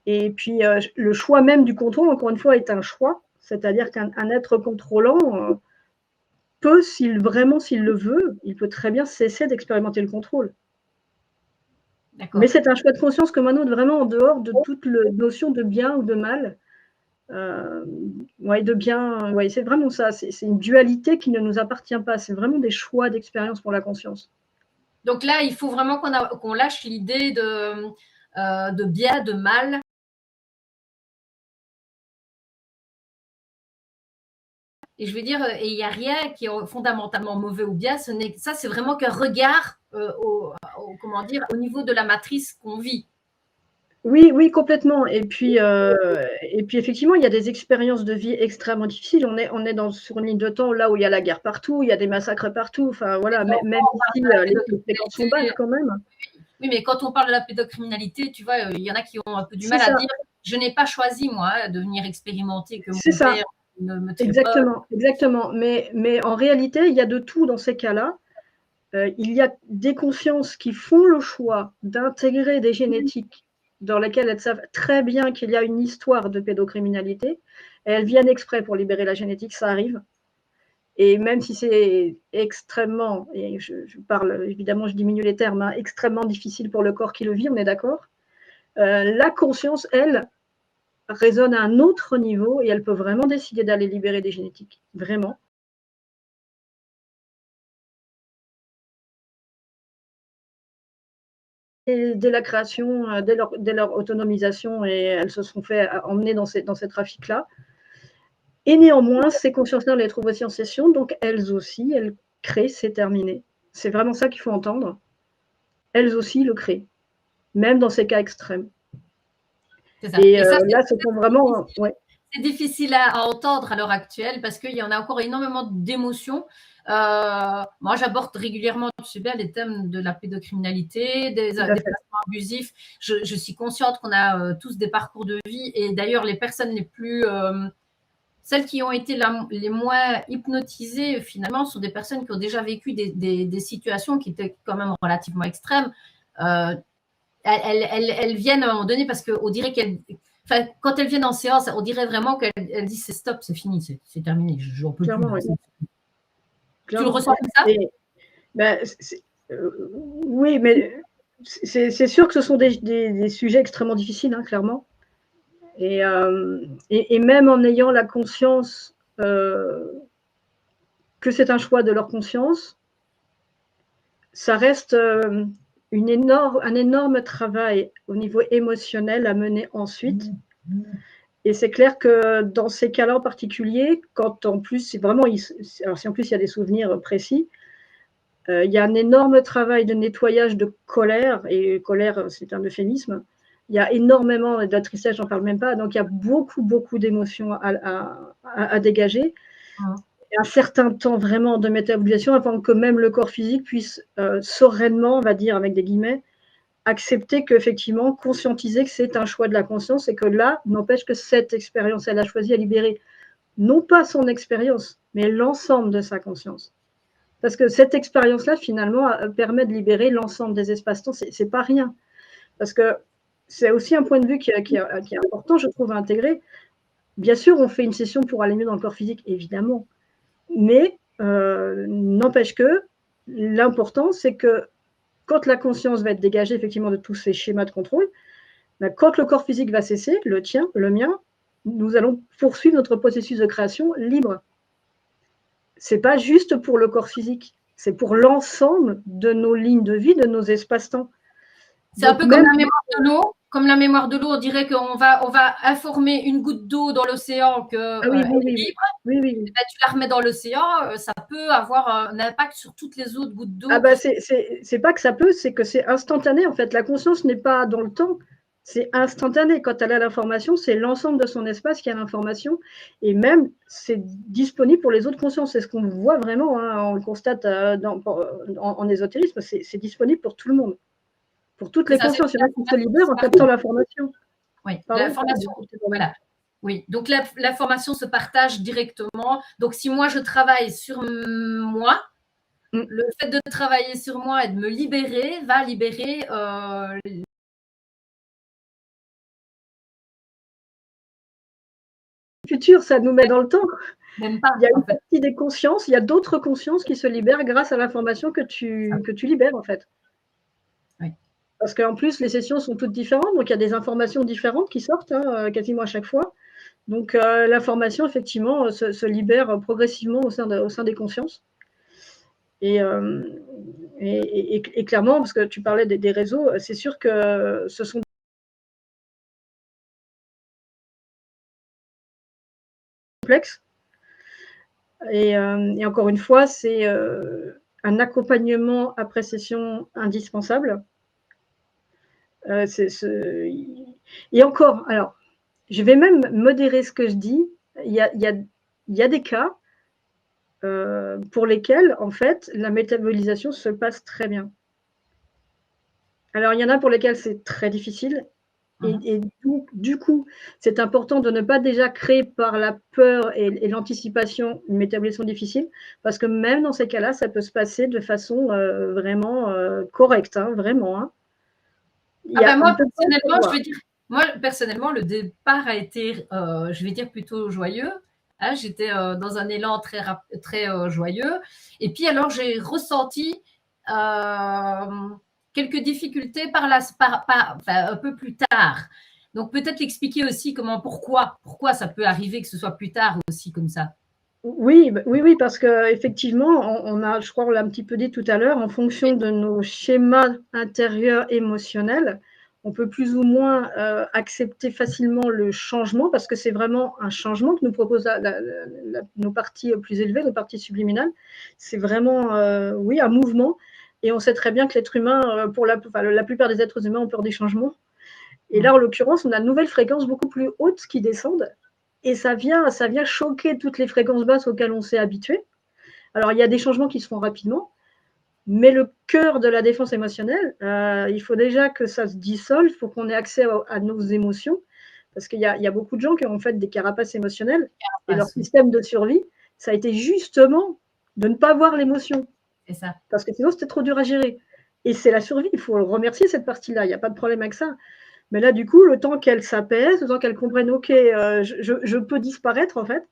[SPEAKER 2] Et puis, le choix même du contrôle, encore une fois, est un choix. C'est-à-dire qu'un être contrôlant peut, s'il le veut, il peut très bien cesser d'expérimenter le contrôle. Mais c'est un choix de conscience comme un autre, vraiment en dehors de toute notion de bien ou de mal. De bien, c'est vraiment ça. C'est une dualité qui ne nous appartient pas. C'est vraiment des choix d'expérience pour la conscience.
[SPEAKER 1] Donc là, il faut vraiment qu'on lâche l'idée de bien, de mal. Et je veux dire, il n'y a rien qui est fondamentalement mauvais ou bien. Ça, c'est vraiment qu'un regard au niveau de la matrice qu'on vit.
[SPEAKER 2] Oui, oui, complètement. Et puis effectivement, il y a des expériences de vie extrêmement difficiles. On est sur une ligne de temps là où il y a la guerre partout, il y a des massacres partout. Enfin, voilà, même ici, les fréquences sont basses quand même.
[SPEAKER 1] Oui, mais quand on parle de la pédocriminalité, tu vois, il y en a qui ont un peu du mal à dire « je n'ai pas choisi, moi, de venir expérimenter que mon père ne me traite pas ».
[SPEAKER 2] Exactement. Mais en réalité, il y a de tout dans ces cas-là. Il y a des consciences qui font le choix d'intégrer des génétiques dans lesquelles elles savent très bien qu'il y a une histoire de pédocriminalité, et elles viennent exprès pour libérer la génétique, ça arrive. Et même si c'est extrêmement, et je parle, évidemment, je diminue les termes, hein, extrêmement difficile pour le corps qui le vit, on est d'accord, la conscience, elle, résonne à un autre niveau, et elle peut vraiment décider d'aller libérer des génétiques, vraiment. Dès la création, dès leur autonomisation, et elles se sont fait emmener dans ces trafics-là. Et néanmoins, ces consciences-là, on les trouve aussi en session, donc elles aussi, elles créent, c'est terminé. C'est vraiment ça qu'il faut entendre. Elles aussi le créent, même dans ces cas extrêmes. Et ça, là, ce sont vraiment... Ouais.
[SPEAKER 1] C'est difficile à entendre à l'heure actuelle parce qu'il y en a encore énormément d'émotions. Moi, j'aborde régulièrement, tu sais bien, les thèmes de la pédocriminalité, des placements abusifs. Je suis consciente qu'on a tous des parcours de vie, et d'ailleurs, les personnes les plus... celles qui ont été les moins hypnotisées, finalement, sont des personnes qui ont déjà vécu des situations qui étaient quand même relativement extrêmes. Elles viennent à un moment donné parce qu'on dirait qu'elles... Enfin, quand elles viennent en séance, on dirait vraiment qu'elles disent c'est stop, c'est fini, c'est terminé. J'en peux
[SPEAKER 2] Clairement,
[SPEAKER 1] plus.
[SPEAKER 2] Oui.
[SPEAKER 1] Tu le ressens comme ça?
[SPEAKER 2] Oui, mais c'est sûr que ce sont des sujets extrêmement difficiles, hein, clairement. Et même en ayant la conscience que c'est un choix de leur conscience, ça reste un énorme travail au niveau émotionnel à mener ensuite. Et c'est clair que dans ces cas-là en particulier, quand en plus, vraiment, alors si en plus il y a des souvenirs précis, il y a un énorme travail de nettoyage de colère, et colère, c'est un euphémisme. Il y a énormément de la tristesse, j'en parle même pas. Donc il y a beaucoup d'émotions à dégager. Et un certain temps vraiment de métabolisation avant que même le corps physique puisse sereinement, on va dire avec des guillemets, accepter qu'effectivement, conscientiser que c'est un choix de la conscience, et que là, n'empêche que cette expérience, elle a choisi à libérer non pas son expérience, mais l'ensemble de sa conscience. Parce que cette expérience-là, finalement, permet de libérer l'ensemble des espaces-temps. C'est pas rien. Parce que c'est aussi un point de vue qui est important, je trouve, à intégrer. Bien sûr, on fait une session pour aller mieux dans le corps physique, évidemment. Mais n'empêche que l'important, c'est que quand la conscience va être dégagée effectivement de tous ces schémas de contrôle, quand le corps physique va cesser, le tien, le mien, nous allons poursuivre notre processus de création libre. Ce n'est pas juste pour le corps physique, c'est pour l'ensemble de nos lignes de vie, de nos espaces-temps.
[SPEAKER 1] C'est un peu comme la mémoire de l'eau. comme la mémoire de l'eau, on dirait qu'on va informer une goutte d'eau dans l'océan qu'elle
[SPEAKER 2] oui, oui,
[SPEAKER 1] est
[SPEAKER 2] oui,
[SPEAKER 1] libre.
[SPEAKER 2] oui, oui,
[SPEAKER 1] Et
[SPEAKER 2] oui.
[SPEAKER 1] ben, tu la remets dans l'océan, ça peut avoir un impact sur toutes les autres gouttes
[SPEAKER 2] Ah
[SPEAKER 1] d'eau
[SPEAKER 2] bah
[SPEAKER 1] qui…
[SPEAKER 2] c'est pas que ça peut, c'est que c'est instantané en fait. La conscience n'est pas dans le temps, c'est instantané. Quand elle a l'information, c'est l'ensemble de son espace qui a l'information et même c'est disponible pour les autres consciences. C'est ce qu'on voit vraiment, hein, on le constate en ésotérisme, c'est disponible pour tout le monde, pour toutes
[SPEAKER 1] C'est
[SPEAKER 2] les
[SPEAKER 1] ça, c'est
[SPEAKER 2] consciences. Il y en a qui se libèrent en captant
[SPEAKER 1] l'information.
[SPEAKER 2] l'information.
[SPEAKER 1] Oui,
[SPEAKER 2] Pardon?
[SPEAKER 1] l'information, voilà. Oui, donc l'information se partage directement. Donc, si moi, je travaille sur moi,
[SPEAKER 2] Mm.
[SPEAKER 1] le fait de travailler sur moi et de me libérer va libérer
[SPEAKER 2] Futur, ça nous met dans le temps.
[SPEAKER 1] même pas,
[SPEAKER 2] Il y a
[SPEAKER 1] en
[SPEAKER 2] une
[SPEAKER 1] fait.
[SPEAKER 2] partie des consciences, il y a d'autres consciences qui se libèrent grâce à l'information que tu libères en fait.
[SPEAKER 1] Oui.
[SPEAKER 2] Parce qu'en plus, les sessions sont toutes différentes, donc il y a des informations différentes qui sortent hein, quasiment à chaque fois. Donc l'information, effectivement, se libère progressivement au sein des consciences. Et, et clairement, parce que tu parlais des réseaux, c'est sûr que ce sont complexes. Et encore une fois, c'est un accompagnement après session indispensable. Et encore, alors, je vais même modérer ce que je dis. Il y a des cas pour lesquels, en fait, la métabolisation se passe très bien. Alors, il y en a pour lesquels c'est très difficile. Et du coup, c'est important de ne pas déjà créer par la peur et l'anticipation une métabolisation difficile, parce que même dans ces cas-là, ça peut se passer de façon vraiment correcte, hein, vraiment. Hein.
[SPEAKER 1] Ah ben
[SPEAKER 2] On
[SPEAKER 1] moi,
[SPEAKER 2] peut pas
[SPEAKER 1] personnellement, je
[SPEAKER 2] savoir.
[SPEAKER 1] vais dire, moi, personnellement, le départ a été, je vais dire, plutôt joyeux. Hein, j'étais dans un élan très joyeux. Et puis, alors, j'ai ressenti quelques difficultés enfin, un peu plus tard. Donc, peut-être l'expliquer aussi pourquoi ça peut arriver que ce soit plus tard aussi comme ça.
[SPEAKER 2] Oui, oui, oui, parce qu'effectivement, on a, je crois, on l'a un petit peu dit tout à l'heure, en fonction de nos schémas intérieurs émotionnels, on peut plus ou moins accepter facilement le changement, parce que c'est vraiment un changement que nous proposent nos parties plus élevées, nos parties subliminales. C'est vraiment, oui, un mouvement. Et on sait très bien que l'être humain, pour la plupart des êtres humains, ont peur des changements. Et là, en l'occurrence, on a de nouvelles fréquences beaucoup plus hautes qui descendent. Et ça vient choquer toutes les fréquences basses auxquelles on s'est habitué. Alors, il y a des changements qui se font rapidement, mais le cœur de la défense émotionnelle, il faut déjà que ça se dissolve pour qu'on ait accès à nos émotions. Parce qu'il y a beaucoup de gens qui ont fait des carapaces émotionnelles et leur système de survie, ça a été justement de ne pas voir l'émotion.
[SPEAKER 1] C'est ça.
[SPEAKER 2] Parce que sinon, c'était trop dur à gérer. Et c'est la survie, il faut remercier cette partie-là, il n'y a pas de problème avec ça. Mais là, du coup, le temps qu'elle s'apaise, le temps qu'elle comprenne, OK, je peux disparaître, en fait,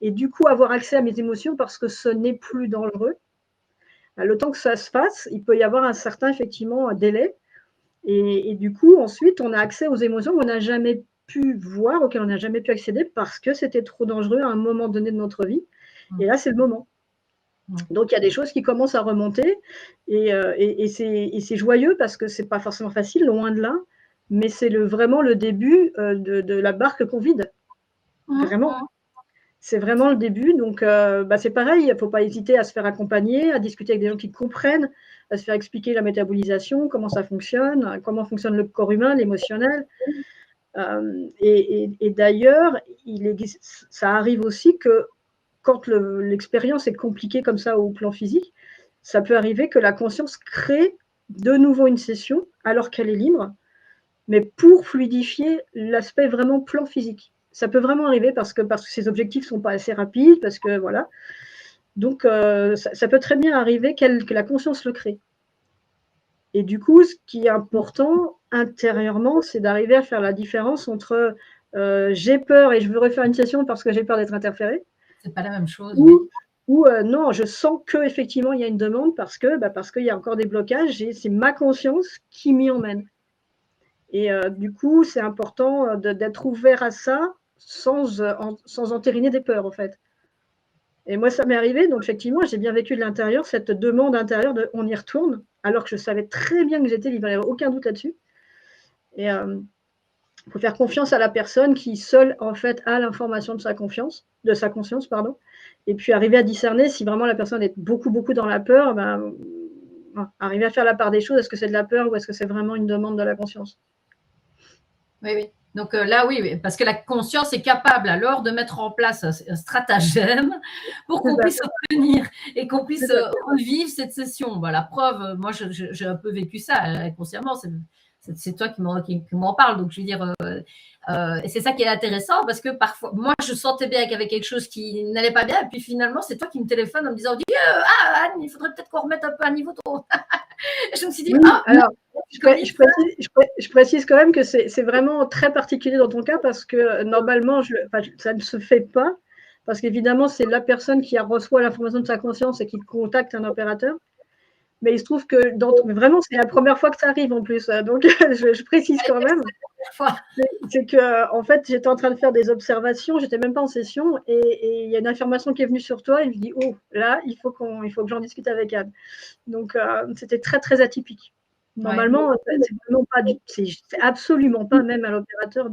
[SPEAKER 2] et du coup, avoir accès à mes émotions parce que ce n'est plus dangereux. Le temps que ça se passe, il peut y avoir un certain, effectivement, un délai. Et du coup, ensuite, on a accès aux émotions qu'on n'a jamais pu voir, auxquelles on n'a jamais pu accéder parce que c'était trop dangereux à un moment donné de notre vie. Et là, c'est le moment. Donc, il y a des choses qui commencent à remonter et c'est joyeux parce que ce n'est pas forcément facile, loin de là, mais c'est vraiment le début de la barque qu'on vide. Vraiment. C'est vraiment le début. Donc, c'est pareil, il ne faut pas hésiter à se faire accompagner, à discuter avec des gens qui comprennent, à se faire expliquer la métabolisation, comment ça fonctionne, comment fonctionne le corps humain, l'émotionnel. Et d'ailleurs, ça arrive aussi que quand l'expérience est compliquée comme ça au plan physique, ça peut arriver que la conscience crée de nouveau une session alors qu'elle est libre, mais pour fluidifier l'aspect vraiment plan physique. Ça peut vraiment arriver parce que ces objectifs ne sont pas assez rapides, parce que voilà. Donc, ça peut très bien arriver que la conscience le crée. Et du coup, ce qui est important intérieurement, c'est d'arriver à faire la différence entre j'ai peur et je veux refaire une session parce que j'ai peur d'être interféré.
[SPEAKER 1] C'est pas la même chose.
[SPEAKER 2] Ou non, je sens qu'effectivement, il y a une demande parce qu'il y a encore des blocages et c'est ma conscience qui m'y emmène. Et du coup, c'est important d'être ouvert à ça sans entériner des peurs, en fait. Et moi, ça m'est arrivé, donc effectivement, j'ai bien vécu de l'intérieur cette demande intérieure de on y retourne, alors que je savais très bien que j'étais libre, il n'y avait aucun doute là-dessus. Et il faut faire confiance à la personne qui seule, en fait, a l'information de sa conscience, pardon. Et puis arriver à discerner si vraiment la personne est beaucoup, beaucoup dans la peur, ben, arriver à faire la part des choses. Est-ce que c'est de la peur ou est-ce que c'est vraiment une demande de la conscience?
[SPEAKER 1] Oui, oui. Donc là, oui, parce que la conscience est capable alors de mettre en place un stratagème pour qu'on puisse obtenir et qu'on puisse revivre cette session. Bah, la preuve, moi, j'ai un peu vécu ça inconsciemment. C'est toi qui m'en parle. Donc, je veux dire, et c'est ça qui est intéressant parce que parfois, moi, je sentais bien qu'il y avait quelque chose qui n'allait pas bien. Et puis finalement, c'est toi qui me téléphones en me disant Anne, il faudrait peut-être qu'on remette un peu à niveau ton. Je me suis dit,
[SPEAKER 2] oui, alors, je précise quand même que c'est vraiment très particulier dans ton cas parce que normalement, ça ne se fait pas. Parce qu'évidemment, c'est la personne qui reçoit l'information de sa conscience et qui contacte un opérateur. Mais il se trouve que vraiment, c'est la première fois que ça arrive en plus. Donc, je précise quand même. C'est que, en fait, j'étais en train de faire des observations, j'étais même pas en session, et il y a une information qui est venue sur toi, et je me dis, oh, là, il faut que j'en discute avec Anne. Donc, c'était très, très atypique. Normalement, c'est absolument pas même à l'opérateur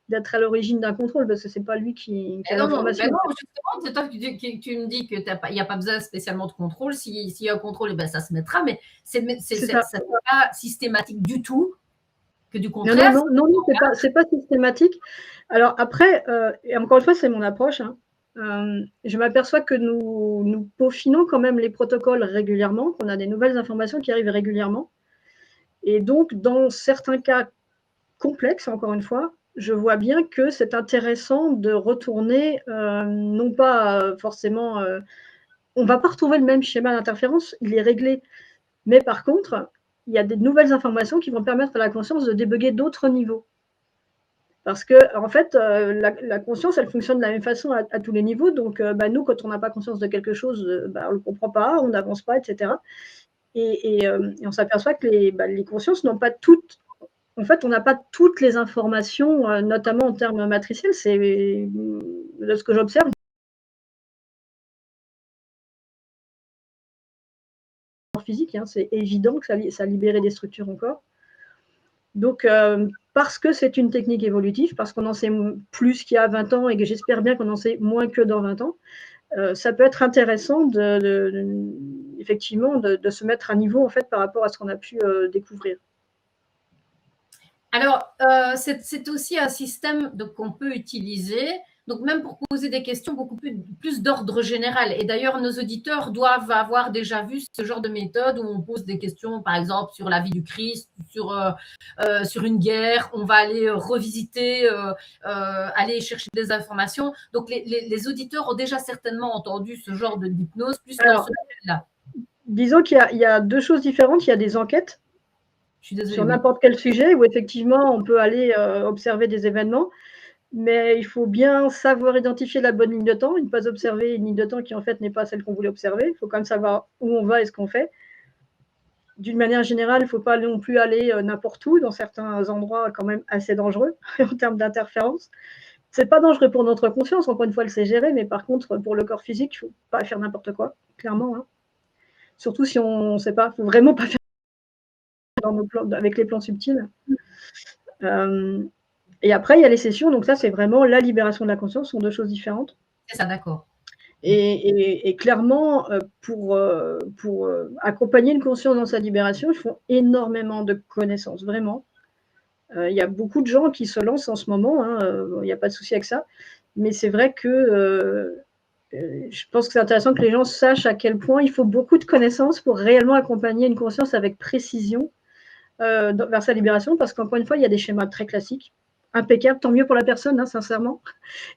[SPEAKER 2] d'être à l'origine d'un contrôle, parce que c'est pas lui qui a l'information.
[SPEAKER 1] Non, justement, c'est toi qui tu me dis qu'il n'y a pas besoin spécialement de contrôle. S'il y a un contrôle, ben, ça se mettra, mais c'est pas systématique du tout. Que du contraire.
[SPEAKER 2] Non, c'est pas systématique. Alors après, et encore une fois, c'est mon approche. Je m'aperçois que nous peaufinons quand même les protocoles régulièrement, qu'on a des nouvelles informations qui arrivent régulièrement. Et donc, dans certains cas complexes, encore une fois, je vois bien que c'est intéressant de retourner, non pas forcément, on ne va pas retrouver le même schéma d'interférence, il est réglé. Mais par contre, il y a des nouvelles informations qui vont permettre à la conscience de débugger d'autres niveaux. Parce que, en fait, la conscience, elle fonctionne de la même façon à tous les niveaux. Donc, nous, quand on n'a pas conscience de quelque chose, on ne le comprend pas, on n'avance pas, etc. Et on s'aperçoit que les consciences n'ont pas toutes. En fait, on n'a pas toutes les informations, notamment en termes matriciels. C'est de ce que j'observe. Physique, c'est évident que ça libérait des structures encore. Donc, parce que c'est une technique évolutive, parce qu'on en sait plus qu'il y a 20 ans et que j'espère bien qu'on en sait moins que dans 20 ans, ça peut être intéressant effectivement de se mettre à niveau en fait, par rapport à ce qu'on a pu découvrir.
[SPEAKER 1] Alors, c'est aussi un système qu'on peut utiliser, donc même pour poser des questions beaucoup plus d'ordre général. Et d'ailleurs, nos auditeurs doivent avoir déjà vu ce genre de méthode où on pose des questions, par exemple, sur la vie du Christ, sur une guerre. On va aller revisiter, aller chercher des informations. Donc, les auditeurs ont déjà certainement entendu ce genre d'hypnose, plus dans ce domaine-là.
[SPEAKER 2] Disons qu'il y a deux choses différentes. Il y a des enquêtes sur n'importe quel sujet où effectivement on peut aller observer des événements, mais il faut bien savoir identifier la bonne ligne de temps et ne pas observer une ligne de temps qui en fait n'est pas celle qu'on voulait observer. Il faut quand même savoir où on va et ce qu'on fait. D'une manière générale, il ne faut pas non plus aller n'importe où, dans certains endroits quand même assez dangereux en termes d'interférence. Ce n'est pas dangereux pour notre conscience, encore une fois, elle sait gérer, mais par contre, pour le corps physique, il ne faut pas faire n'importe quoi, clairement. Surtout si on ne sait pas, il ne faut vraiment pas faire avec les plans subtils. Et après, il y a les sessions, donc ça, c'est vraiment la libération de la conscience, ce sont deux choses différentes.
[SPEAKER 1] C'est ça, d'accord.
[SPEAKER 2] Et clairement, pour accompagner une conscience dans sa libération, il faut énormément de connaissances, vraiment. Il y a beaucoup de gens qui se lancent en ce moment, il n'y a pas de souci avec ça, mais c'est vrai que je pense que c'est intéressant que les gens sachent à quel point il faut beaucoup de connaissances pour réellement accompagner une conscience avec précision vers sa libération, parce qu'encore une fois, il y a des schémas très classiques, impeccables, tant mieux pour la personne, sincèrement.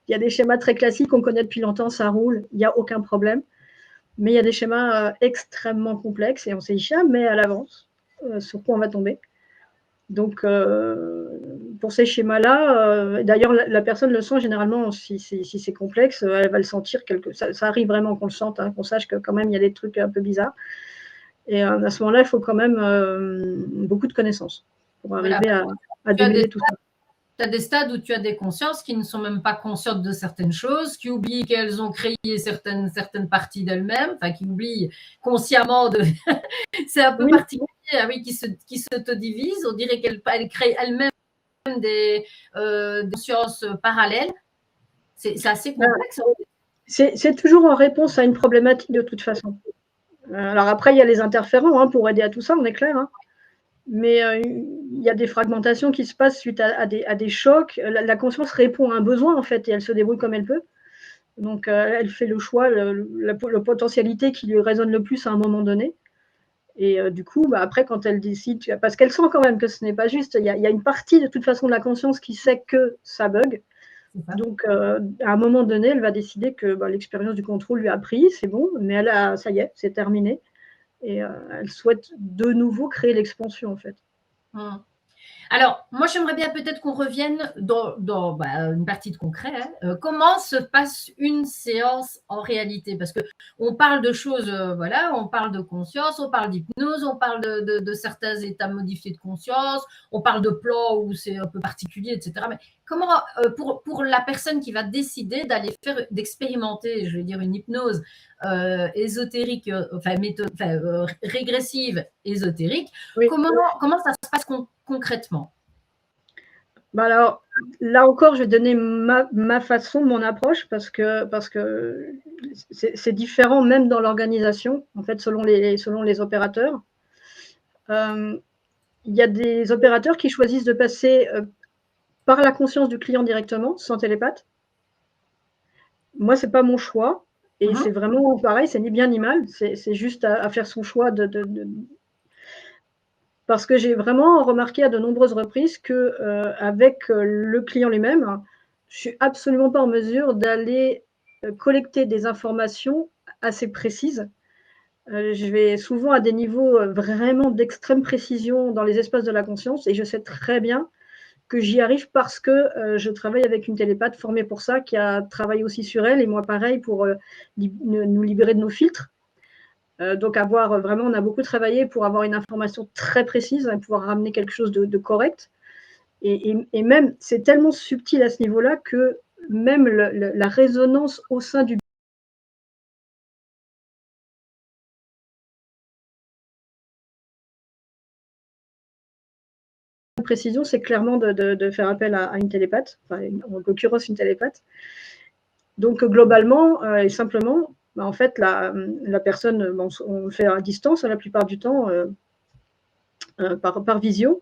[SPEAKER 2] Il y a des schémas très classiques qu'on connaît depuis longtemps, ça roule, il n'y a aucun problème. Mais il y a des schémas extrêmement complexes et on ne sait jamais à l'avance sur quoi on va tomber. Donc, pour ces schémas-là, d'ailleurs, la personne le sent généralement, si c'est complexe, elle va le sentir. Ça arrive vraiment qu'on le sente, qu'on sache que quand même, il y a des trucs un peu bizarres. Et à ce moment-là, il faut quand même beaucoup de connaissances pour arriver à démêler tout ça.
[SPEAKER 1] Tu as des stades où tu as des consciences qui ne sont même pas conscientes de certaines choses, qui oublient qu'elles ont créé certaines parties d'elles-mêmes, enfin qui oublient consciemment de... C'est un peu particulier ah oui, qui s'autodivise. On dirait qu'elle crée elle-même des sciences parallèles. C'est assez complexe.
[SPEAKER 2] C'est toujours en réponse à une problématique de toute façon. Alors après, il y a les interférents pour aider à tout ça, on est clair. Mais il y a des fragmentations qui se passent suite à des chocs. La conscience répond à un besoin, en fait, et elle se débrouille comme elle peut. Donc, elle fait le choix, la potentialité qui lui résonne le plus à un moment donné. Et du coup, après, quand elle décide, parce qu'elle sent quand même que ce n'est pas juste, il y a une partie de toute façon de la conscience qui sait que ça bug. Donc, à un moment donné, elle va décider que l'expérience du contrôle lui a pris, c'est bon, mais ça y est, c'est terminé. Et elle souhaite de nouveau créer l'expansion, en fait.
[SPEAKER 1] Alors, moi, j'aimerais bien peut-être qu'on revienne dans une partie de concret. Comment se passe une séance en réalité? Parce qu'on parle de choses, on parle de conscience, on parle d'hypnose, on parle de certains états modifiés de conscience, on parle de plans où c'est un peu particulier, etc. Mais comment, pour la personne qui va décider d'aller d'expérimenter, je vais dire, une hypnose ésotérique, régressive ésotérique, oui. Comment ça se passe concrètement?
[SPEAKER 2] Alors, là encore, je vais donner ma façon, mon approche, parce que c'est différent même dans l'organisation, en fait, selon les opérateurs. Il y a des opérateurs qui choisissent de passer par la conscience du client directement, sans télépathe. Moi, ce n'est pas mon choix. Et c'est vraiment pareil, c'est ni bien ni mal. C'est juste à faire son choix parce que j'ai vraiment remarqué à de nombreuses reprises qu'avec le client lui-même, je ne suis absolument pas en mesure d'aller collecter des informations assez précises. Je vais souvent à des niveaux vraiment d'extrême précision dans les espaces de la conscience et je sais très bien que j'y arrive parce que je travaille avec une télépathe formée pour ça, qui a travaillé aussi sur elle, et moi pareil, pour nous libérer de nos filtres. Donc vraiment, on a beaucoup travaillé pour avoir une information très précise et pouvoir ramener quelque chose de correct. Et même, c'est tellement subtil à ce niveau-là que même la résonance au sein du précision, c'est clairement de faire appel à une télépathe, enfin, en l'occurrence une télépathe. Donc globalement et simplement, en fait, la personne, on le fait à distance la plupart du temps, par visio.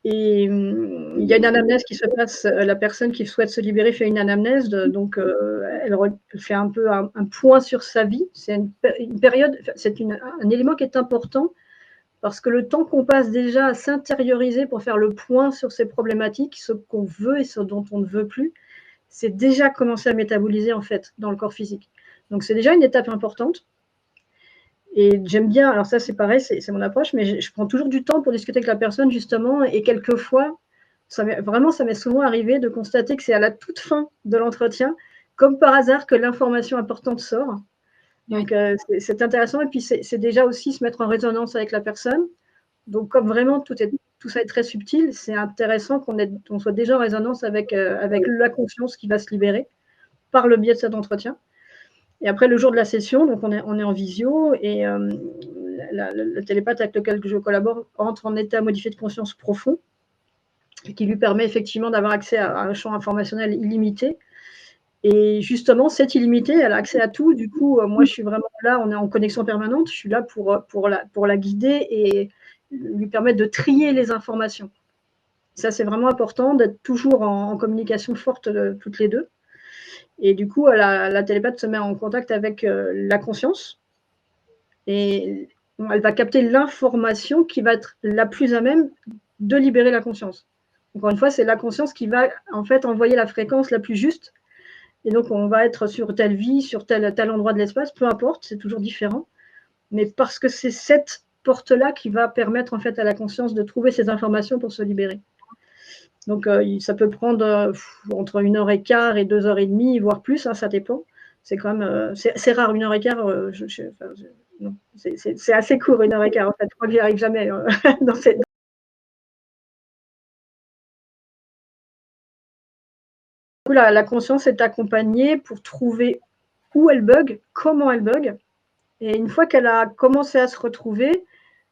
[SPEAKER 2] Et il y a une anamnèse qui se passe. La personne qui souhaite se libérer fait une anamnèse, donc elle fait un peu un point sur sa vie. C'est une période, c'est un élément qui est important parce que le temps qu'on passe déjà à s'intérioriser pour faire le point sur ces problématiques, ce qu'on veut et ce dont on ne veut plus, c'est déjà commencé à métaboliser en fait dans le corps physique. Donc c'est déjà une étape importante. Et j'aime bien, alors ça c'est pareil, c'est mon approche, mais je prends toujours du temps pour discuter avec la personne justement, et quelquefois, ça m'est souvent arrivé de constater que c'est à la toute fin de l'entretien, comme par hasard, que l'information importante sort. Donc c'est intéressant, et puis c'est déjà aussi se mettre en résonance avec la personne. Donc comme vraiment tout ça est très subtil, c'est intéressant qu'on soit déjà en résonance avec la conscience qui va se libérer par le biais de cet entretien. Et après, le jour de la session, donc on est en visio, et le télépathe avec lequel je collabore entre en état modifié de conscience profond, qui lui permet effectivement d'avoir accès à un champ informationnel illimité. Et justement, cette illimité, elle a accès à tout. Du coup, moi, je suis vraiment là, on est en connexion permanente, je suis là pour la guider et lui permettre de trier les informations. Ça, c'est vraiment important d'être toujours en communication forte toutes les deux. Et du coup, la télépathe se met en contact avec la conscience et elle va capter l'information qui va être la plus à même de libérer la conscience. Encore une fois, c'est la conscience qui va en fait envoyer la fréquence la plus juste. Et donc, on va être sur telle vie, sur tel endroit de l'espace, peu importe, c'est toujours différent. Mais parce que c'est cette porte-là qui va permettre en fait à la conscience de trouver ces informations pour se libérer. Donc, ça peut prendre entre 1h15 et 2h30, voire plus, ça dépend. C'est quand même, c'est rare, 1h15, non, c'est assez court, 1h15, en fait. Je crois que j'y arrive jamais dans cette. Du coup, la conscience est accompagnée pour trouver où elle bug, comment elle bug. Et une fois qu'elle a commencé à se retrouver,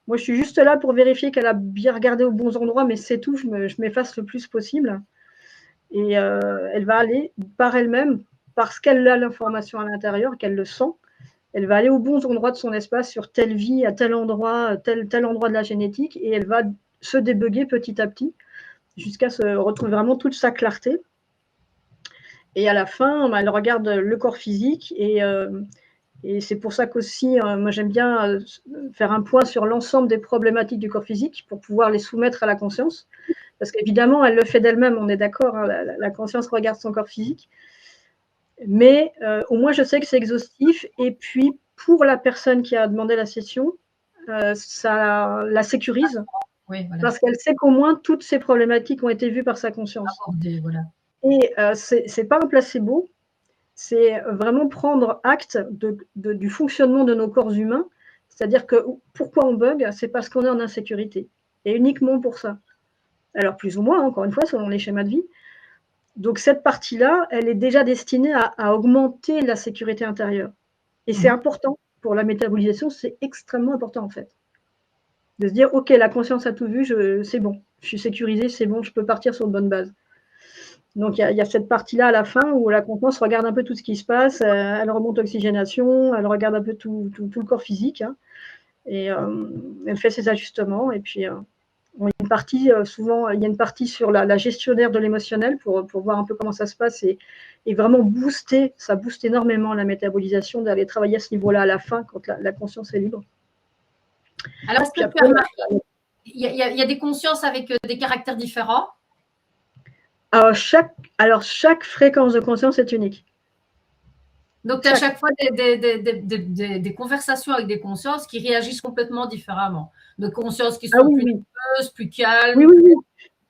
[SPEAKER 2] Moi, je suis juste là pour vérifier qu'elle a bien regardé aux bons endroits, mais c'est tout. Je m'efface le plus possible. Et elle va aller par elle-même, parce qu'elle a l'information à l'intérieur, qu'elle le sent. Elle va aller aux bons endroits de son espace, sur telle vie, à tel endroit, tel endroit de la génétique, et elle va se débugger petit à petit, jusqu'à se retrouver vraiment toute sa clarté. Et à la fin, elle regarde le corps physique, et c'est pour ça qu'aussi, moi j'aime bien faire un point sur l'ensemble des problématiques du corps physique pour pouvoir les soumettre à la conscience. Parce qu'évidemment, elle le fait d'elle-même, on est d'accord, hein, la conscience regarde son corps physique. Mais au moins, je sais que c'est exhaustif. Et puis, pour la personne qui a demandé la session, ça la sécurise.
[SPEAKER 1] Oui, voilà.
[SPEAKER 2] Parce qu'elle sait qu'au moins, toutes ces problématiques ont été vues par sa conscience.
[SPEAKER 1] Abordé, voilà.
[SPEAKER 2] Et c'est pas un placebo, c'est vraiment prendre acte du fonctionnement de nos corps humains. C'est-à-dire que pourquoi on bug, c'est parce qu'on est en insécurité. Et uniquement pour ça. Alors, plus ou moins, encore une fois, selon les schémas de vie. Donc, cette partie-là, elle est déjà destinée à augmenter la sécurité intérieure. Et c'est important pour la métabolisation, c'est extrêmement important, en fait. De se dire, OK, la conscience a tout vu, c'est bon, je suis sécurisée, c'est bon, je peux partir sur de bonnes bases. Donc, il y a cette partie-là à la fin où la conscience regarde un peu tout ce qui se passe, elle remonte l'oxygénation, elle regarde un peu tout le corps physique, hein, et elle fait ses ajustements. Et puis, il y a une partie, souvent, il y a une partie sur la gestionnaire de l'émotionnel pour voir un peu comment ça se passe et vraiment booster, ça booste énormément la métabolisation d'aller travailler à ce niveau-là à la fin quand la conscience est libre.
[SPEAKER 1] Alors, est-ce que tu as remarqué, il y a des consciences avec des caractères différents?
[SPEAKER 2] Alors, chaque fréquence de conscience est unique.
[SPEAKER 1] Donc, tu as à chaque fois des conversations avec des consciences qui réagissent complètement différemment. De consciences qui sont plus nerveuses, plus calmes.
[SPEAKER 2] Oui, oui, oui.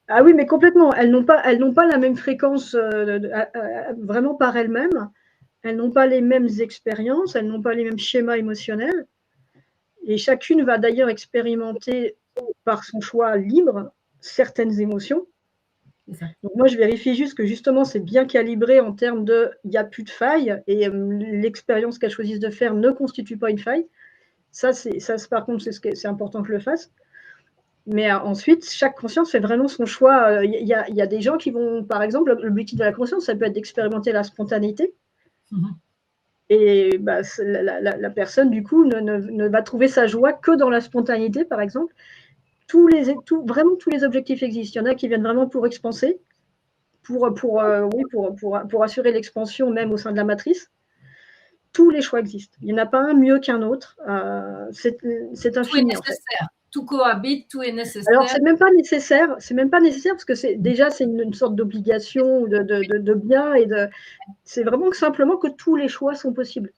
[SPEAKER 2] Ah oui, mais complètement. Elles n'ont pas la même fréquence vraiment par elles-mêmes. Elles n'ont pas les mêmes expériences, elles n'ont pas les mêmes schémas émotionnels. Et chacune va d'ailleurs expérimenter par son choix libre certaines émotions. Donc moi, je vérifie juste que justement, c'est bien calibré en termes de il n'y a plus de faille et l'expérience qu'elles choisissent de faire ne constitue pas une faille. Ça par contre, c'est important que je le fasse. Mais ensuite, chaque conscience fait vraiment son choix. Il y a des gens qui vont, par exemple, l'objectif de la conscience, ça peut être d'expérimenter la spontanéité. Et bah, la personne, du coup, ne va trouver sa joie que dans la spontanéité, par exemple. Vraiment, tous les objectifs existent. Il y en a qui viennent vraiment pour expanser, pour assurer l'expansion même au sein de la matrice. Tous les choix existent. Il n'y en a pas un mieux qu'un autre. C'est infini.
[SPEAKER 1] Tout est nécessaire. Tout cohabite, tout est nécessaire.
[SPEAKER 2] Alors, c'est même pas nécessaire parce que c'est une sorte d'obligation de bien c'est vraiment simplement que tous les choix sont possibles.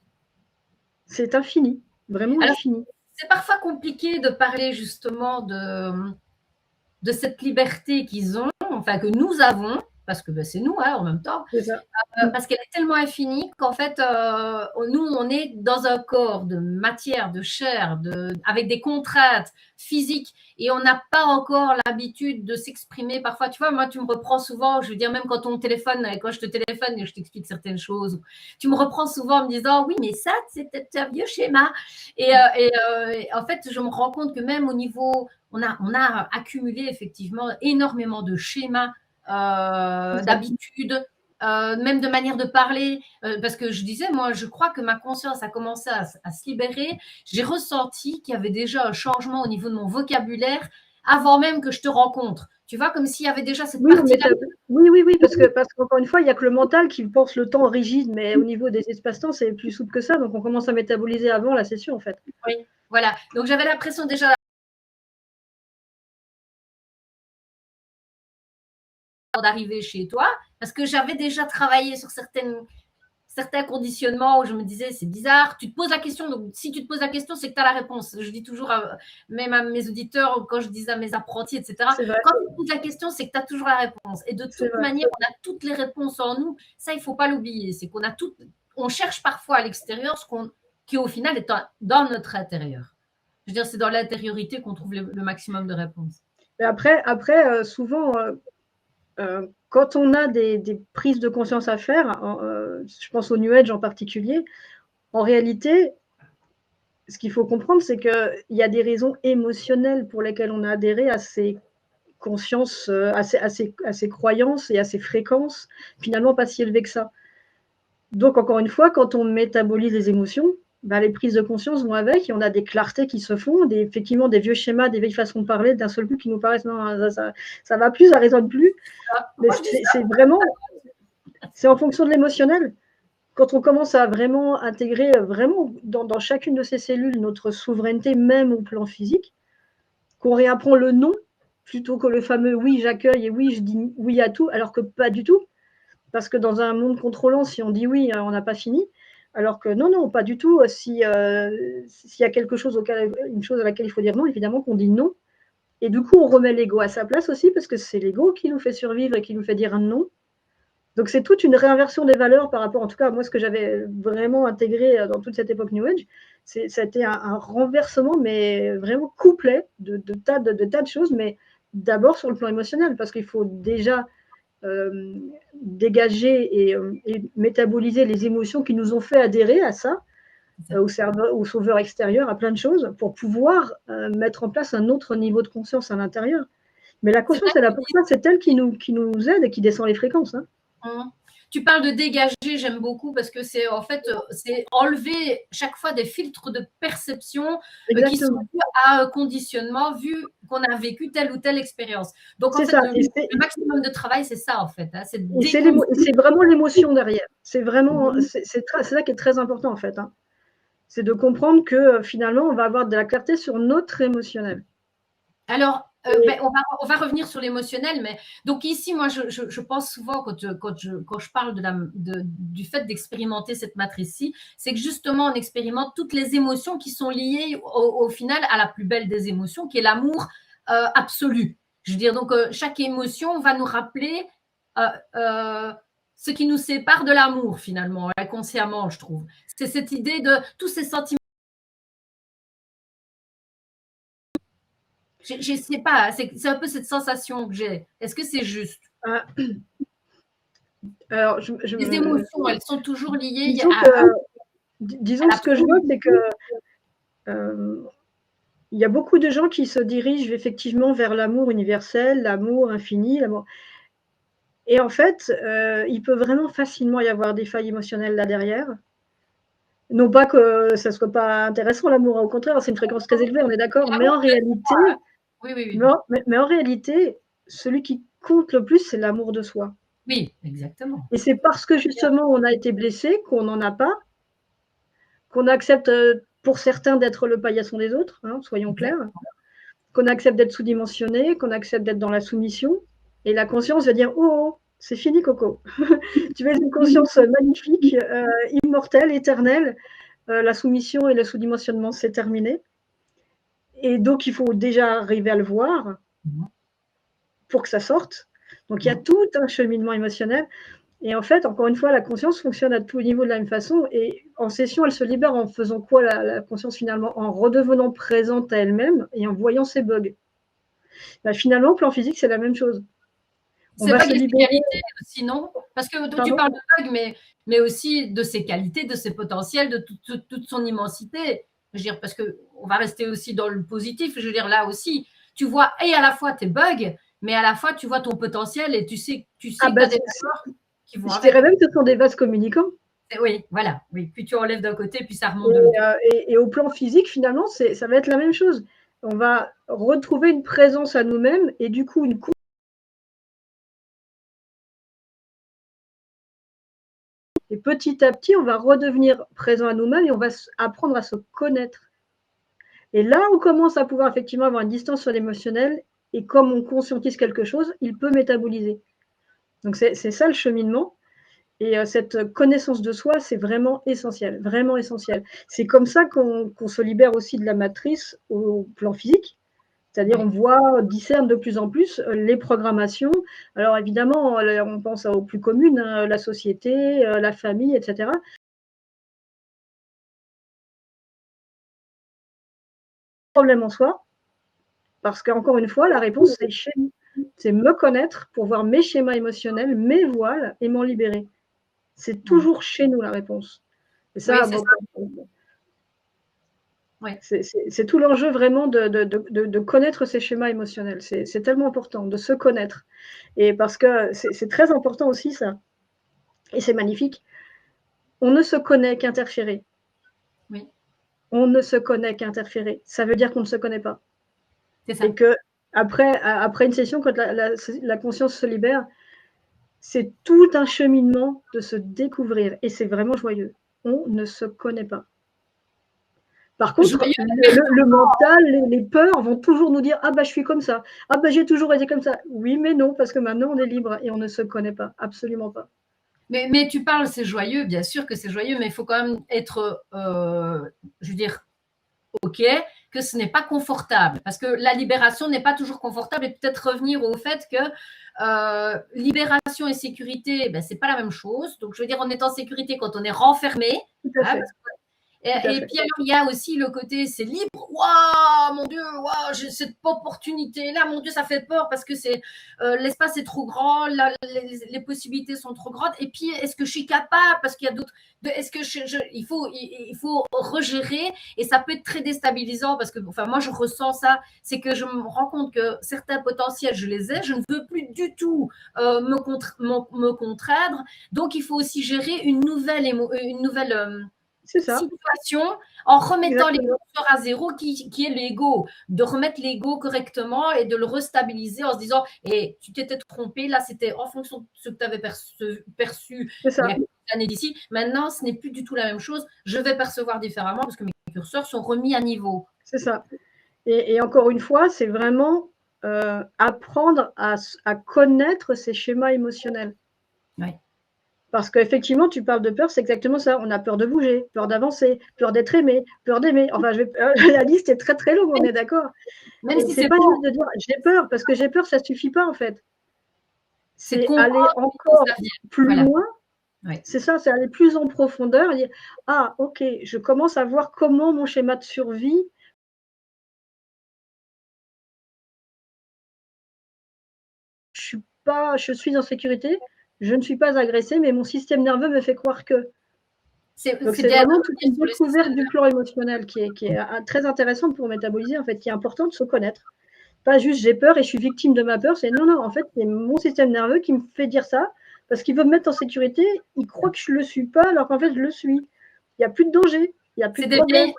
[SPEAKER 2] C'est infini, vraiment infini.
[SPEAKER 1] C'est parfois compliqué de parler justement de cette liberté qu'ils ont, enfin que nous avons, parce que c'est nous en même temps, parce qu'elle est tellement infinie qu'en fait, nous, on est dans un corps de matière, de chair, avec des contraintes physiques, et on n'a pas encore l'habitude de s'exprimer. Parfois, tu vois, moi, tu me reprends souvent, je veux dire, même quand on téléphone, quand je te téléphone et je t'explique certaines choses, tu me reprends souvent en me disant, oui, mais ça, c'est peut-être un vieux schéma. Et en fait, je me rends compte que même au niveau, on a accumulé effectivement énormément de schémas, d'habitudes, même de manière de parler, parce que je disais, moi, je crois que ma conscience a commencé à se libérer. J'ai ressenti qu'il y avait déjà un changement au niveau de mon vocabulaire avant même que je te rencontre. Tu vois, comme s'il y avait déjà cette partie-là.
[SPEAKER 2] Oui, parce qu'encore une fois, il n'y a que le mental qui pense le temps rigide, mais au niveau des espaces-temps, c'est plus souple que ça. Donc, on commence à métaboliser avant la session, en fait.
[SPEAKER 1] Oui, voilà. Donc, j'avais l'impression déjà d'arriver chez toi, parce que j'avais déjà travaillé sur certains conditionnements où je me disais, c'est bizarre, tu te poses la question, donc si tu te poses la question, c'est que tu as la réponse. Je dis toujours, même à mes auditeurs, quand je dis à mes apprentis, etc., quand tu te poses la question, c'est que tu as toujours la réponse. Et de toute manière, on a toutes les réponses en nous. Ça, il ne faut pas l'oublier. C'est qu'on a tout, on cherche parfois à l'extérieur ce qui, au final, est dans notre intérieur. Je veux dire, c'est dans l'intériorité qu'on trouve le maximum de réponses.
[SPEAKER 2] Mais après souvent, quand on a des prises de conscience à faire, je pense au New Age en particulier, en réalité, ce qu'il faut comprendre, c'est qu'il y a des raisons émotionnelles pour lesquelles on a adhéré à ces consciences, à ces croyances et à ces fréquences, finalement pas si élevées que ça. Donc, encore une fois, quand on métabolise les émotions, bah, les prises de conscience vont avec et on a des clartés qui se font, effectivement des vieux schémas, des vieilles façons de parler d'un seul coup qui nous paraissent non, ça va plus, ça ne résonne plus. Mais c'est vraiment, c'est en fonction de l'émotionnel. Quand on commence à vraiment intégrer vraiment dans chacune de ces cellules notre souveraineté, même au plan physique, qu'on réapprend le non plutôt que le fameux oui, j'accueille et oui, je dis oui à tout, alors que pas du tout. Parce que dans un monde contrôlant, si on dit oui, on n'a pas fini. Alors que non, non, pas du tout. S'il y a quelque chose une chose à laquelle il faut dire non, évidemment qu'on dit non. Et du coup, on remet l'ego à sa place aussi, parce que c'est l'ego qui nous fait survivre et qui nous fait dire un non. Donc c'est toute une réinversion des valeurs par rapport, en tout cas, à moi, ce que j'avais vraiment intégré dans toute cette époque New Age. Ça a été un renversement, mais vraiment complet de tas de choses, mais d'abord sur le plan émotionnel, parce qu'il faut déjà dégager et métaboliser les émotions qui nous ont fait adhérer à ça, au sauveur extérieur, à plein de choses, pour pouvoir mettre en place un autre niveau de conscience à l'intérieur. Mais la conscience, elle a pour ça, c'est elle qui nous aide et qui descend les fréquences. Hein.
[SPEAKER 1] Tu parles de dégager, j'aime beaucoup parce que c'est en fait c'est enlever chaque fois des filtres de perception qui sont dus à un conditionnement vu qu'on a vécu telle ou telle expérience. Donc en fait, le maximum de travail, c'est ça en fait. Hein,
[SPEAKER 2] c'est vraiment l'émotion derrière. C'est vraiment c'est ça qui est très important en fait. Hein. C'est de comprendre que finalement, on va avoir de la clarté sur notre émotionnel.
[SPEAKER 1] Alors, on va revenir sur l'émotionnel, mais donc ici, moi, je pense souvent quand je parle du fait d'expérimenter cette matrice-ci, c'est que justement, on expérimente toutes les émotions qui sont liées au final à la plus belle des émotions, qui est l'amour absolu. Je veux dire, donc chaque émotion va nous rappeler ce qui nous sépare de l'amour, finalement, inconsciemment, je trouve. C'est cette idée de tous ces sentiments. Je ne sais pas, c'est un peu cette sensation que j'ai. Est-ce que c'est juste?
[SPEAKER 2] Alors,
[SPEAKER 1] les émotions, elles sont toujours liées
[SPEAKER 2] disons ce que je vois, c'est que il y a beaucoup de gens qui se dirigent effectivement vers l'amour universel, l'amour infini, l'amour. Et en fait, il peut vraiment facilement y avoir des failles émotionnelles là derrière. Non pas que ça ne soit pas intéressant, l'amour, au contraire, c'est une fréquence très élevée, on est d'accord, mais en réalité, mais en réalité, celui qui compte le plus, c'est l'amour de soi.
[SPEAKER 1] Oui, exactement.
[SPEAKER 2] Et c'est parce que justement, on a été blessé, qu'on n'en a pas, qu'on accepte, pour certains, d'être le paillasson des autres, hein, soyons clairs, qu'on accepte d'être sous-dimensionné, qu'on accepte d'être dans la soumission, et la conscience va dire « Oh, c'est fini, Coco. Tu es une conscience magnifique, immortelle, éternelle. La soumission et le sous-dimensionnement, c'est terminé. » Et donc, il faut déjà arriver à le voir pour que ça sorte. Donc, il y a tout un cheminement émotionnel. Et en fait, encore une fois, la conscience fonctionne à tous les niveaux de la même façon. Et en session, elle se libère en faisant quoi, la conscience, finalement? En redevenant présente à elle-même et en voyant ses bugs. Bah, finalement, au plan physique, c'est la même chose.
[SPEAKER 1] On va se libérer aussi, non? Parce que tu parles de bugs, mais aussi de ses qualités, de ses potentiels, de toute son immensité. Je veux dire, parce qu'on va rester aussi dans le positif. Je veux dire, là aussi, tu vois, et à la fois tes bugs, mais à la fois, tu vois ton potentiel et tu sais que tu as des efforts qui vont avec.
[SPEAKER 2] Je dirais même que ce sont des vases communicants.
[SPEAKER 1] Oui, voilà. Oui. Puis tu enlèves d'un côté, puis ça remonte de l'autre.
[SPEAKER 2] Et au plan physique, finalement, ça va être la même chose. On va retrouver une présence à nous-mêmes et du coup, et petit à petit, on va redevenir présent à nous-mêmes et on va apprendre à se connaître. Et là, on commence à pouvoir effectivement avoir une distance sur l'émotionnel et comme on conscientise quelque chose, il peut métaboliser. Donc, c'est ça le cheminement. Et cette connaissance de soi, c'est vraiment essentiel, vraiment essentiel. C'est comme ça qu'on se libère aussi de la matrice au plan physique. C'est-à-dire, on discerne de plus en plus les programmations. Alors, évidemment, on pense aux plus communes, hein, la société, la famille, etc. Problème en soi, parce qu'encore une fois, la réponse, c'est chez nous. C'est me connaître pour voir mes schémas émotionnels, mes voiles et m'en libérer. C'est toujours chez nous la réponse. Et ça,
[SPEAKER 1] Ouais.
[SPEAKER 2] C'est tout l'enjeu vraiment de connaître ces schémas émotionnels. C'est tellement important de se connaître et parce que c'est très important aussi ça et c'est magnifique. On ne se connaît qu'interféré.
[SPEAKER 1] Oui,
[SPEAKER 2] On ne se connaît qu'interféré. Ça veut dire qu'on ne se connaît pas
[SPEAKER 1] c'est ça.
[SPEAKER 2] et qu'après une session, quand la conscience se libère, c'est tout un cheminement de se découvrir et c'est vraiment joyeux. On ne se connaît pas. Par contre,
[SPEAKER 1] Joyeux,
[SPEAKER 2] le mental, les peurs vont toujours nous dire: «Ah bah, je suis comme ça. Ah bah, j'ai toujours été comme ça». Oui, mais non, parce que maintenant on est libre et on ne se connaît pas, absolument pas.
[SPEAKER 1] mais tu parles, c'est joyeux, bien sûr que c'est joyeux, mais il faut quand même être, je veux dire, OK, que ce n'est pas confortable. Parce que la libération n'est pas toujours confortable et peut-être revenir au fait que libération et sécurité, ben, c'est pas la même chose. Donc, je veux dire, on est en sécurité quand on est renfermé.
[SPEAKER 2] Tout à
[SPEAKER 1] Hein,
[SPEAKER 2] fait, tout à
[SPEAKER 1] et
[SPEAKER 2] fait.
[SPEAKER 1] puis alors, il y a aussi le côté, c'est libre. Waouh, mon Dieu, waouh, j'ai cette opportunité-là, mon Dieu, ça fait peur parce que l'espace est trop grand, les possibilités sont trop grandes. Et puis, est-ce que je suis capable? Parce qu'il y a d'autres. Est-ce que il faut regérer et ça peut être très déstabilisant parce que, enfin, moi, je ressens ça. C'est que je me rends compte que certains potentiels, je les ai, je ne veux plus du tout me contraindre. Donc, il faut aussi gérer une nouvelle
[SPEAKER 2] C'est ça,
[SPEAKER 1] situation en remettant les
[SPEAKER 2] exactement.
[SPEAKER 1] curseurs à zéro qui est l'ego, de remettre l'ego correctement et de le restabiliser en se disant et tu t'étais trompé, là c'était en fonction de ce que tu avais perçu
[SPEAKER 2] C'est
[SPEAKER 1] il y
[SPEAKER 2] ça,
[SPEAKER 1] a quelques années d'ici, maintenant ce n'est plus du tout la même chose, je vais percevoir différemment parce que mes curseurs sont remis à niveau.
[SPEAKER 2] c'est ça et encore une fois, c'est vraiment, apprendre à connaître ces schémas émotionnels.
[SPEAKER 1] Ouais.
[SPEAKER 2] Parce qu'effectivement, tu parles de peur, c'est exactement ça. On a peur de bouger, peur d'avancer, peur d'être aimé, peur d'aimer. Enfin, la liste est très, très longue, on est d'accord?
[SPEAKER 1] Même
[SPEAKER 2] Et
[SPEAKER 1] si
[SPEAKER 2] c'est
[SPEAKER 1] c'est
[SPEAKER 2] pas
[SPEAKER 1] pas,
[SPEAKER 2] juste de dire: «J'ai peur», parce que j'ai peur, ça suffit pas, en fait.
[SPEAKER 1] c'est de
[SPEAKER 2] C'est aller
[SPEAKER 1] comprendre d'où
[SPEAKER 2] encore
[SPEAKER 1] ça vient.
[SPEAKER 2] plus
[SPEAKER 1] Voilà.
[SPEAKER 2] loin,
[SPEAKER 1] Ouais.
[SPEAKER 2] c'est ça, c'est aller plus en profondeur et dire: «Ah OK, je commence à voir comment mon schéma de survie, je suis en sécurité, je ne suis pas agressée, mais mon système nerveux me fait croire que». Donc
[SPEAKER 1] C'est
[SPEAKER 2] c'est
[SPEAKER 1] bien de
[SPEAKER 2] vraiment toute
[SPEAKER 1] revenir
[SPEAKER 2] une
[SPEAKER 1] sur le système.
[SPEAKER 2] découverte du plan émotionnel qui est très intéressante pour métaboliser, en fait, qui est important de se connaître. Pas juste j'ai peur et je suis victime de ma peur, c'est non, non, en fait, c'est mon système nerveux qui me fait dire ça parce qu'il veut me mettre en sécurité. Il croit que je ne le suis pas alors qu'en fait, je le suis. Il n'y a plus de danger, il n'y a plus
[SPEAKER 1] C'est
[SPEAKER 2] de problème.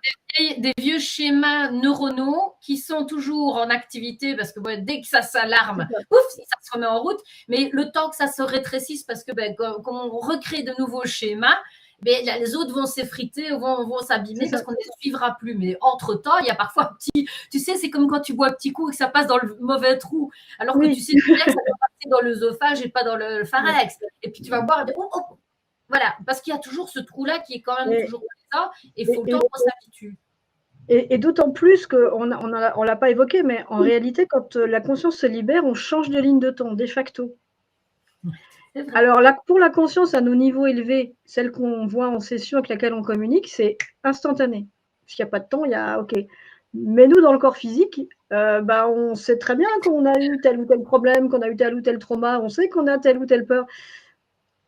[SPEAKER 1] des vieux schémas neuronaux qui sont toujours en activité parce que ouais, dès que ça s'alarme, ouf, ça se remet en route. Mais le temps que ça se rétrécisse, parce que ben, quand on recrée de nouveaux schémas, ben, là, les autres vont s'effriter, vont
[SPEAKER 2] C'est
[SPEAKER 1] s'abîmer
[SPEAKER 2] ça,
[SPEAKER 1] parce qu'on ne les suivra plus. Mais entre-temps, il y a parfois un petit. Tu sais, c'est comme quand tu bois un petit coup et que ça passe dans le mauvais trou, alors que tu
[SPEAKER 2] oui.
[SPEAKER 1] sais bien que ça va passer dans l'œsophage et pas dans le pharynx. Et puis tu vas boire et dire, oh, oh, voilà, parce qu'il y a toujours ce trou-là qui est quand même
[SPEAKER 2] Et,
[SPEAKER 1] toujours présent et il faut le
[SPEAKER 2] et,
[SPEAKER 1] temps qu'on s'habitue.
[SPEAKER 2] et d'autant plus qu'on ne l'a pas évoqué, mais en réalité, quand la conscience se libère, on change de ligne de temps, de facto.
[SPEAKER 1] C'est vrai.
[SPEAKER 2] Alors là, pour la conscience à nos niveaux élevés, celle qu'on voit en session avec laquelle on communique, c'est instantané. Parce qu'il n'y a pas de temps, il y a OK. Mais nous, dans le corps physique, bah, on sait très bien qu'on a eu tel ou tel problème, qu'on a eu tel ou tel trauma, on sait qu'on a telle ou telle peur.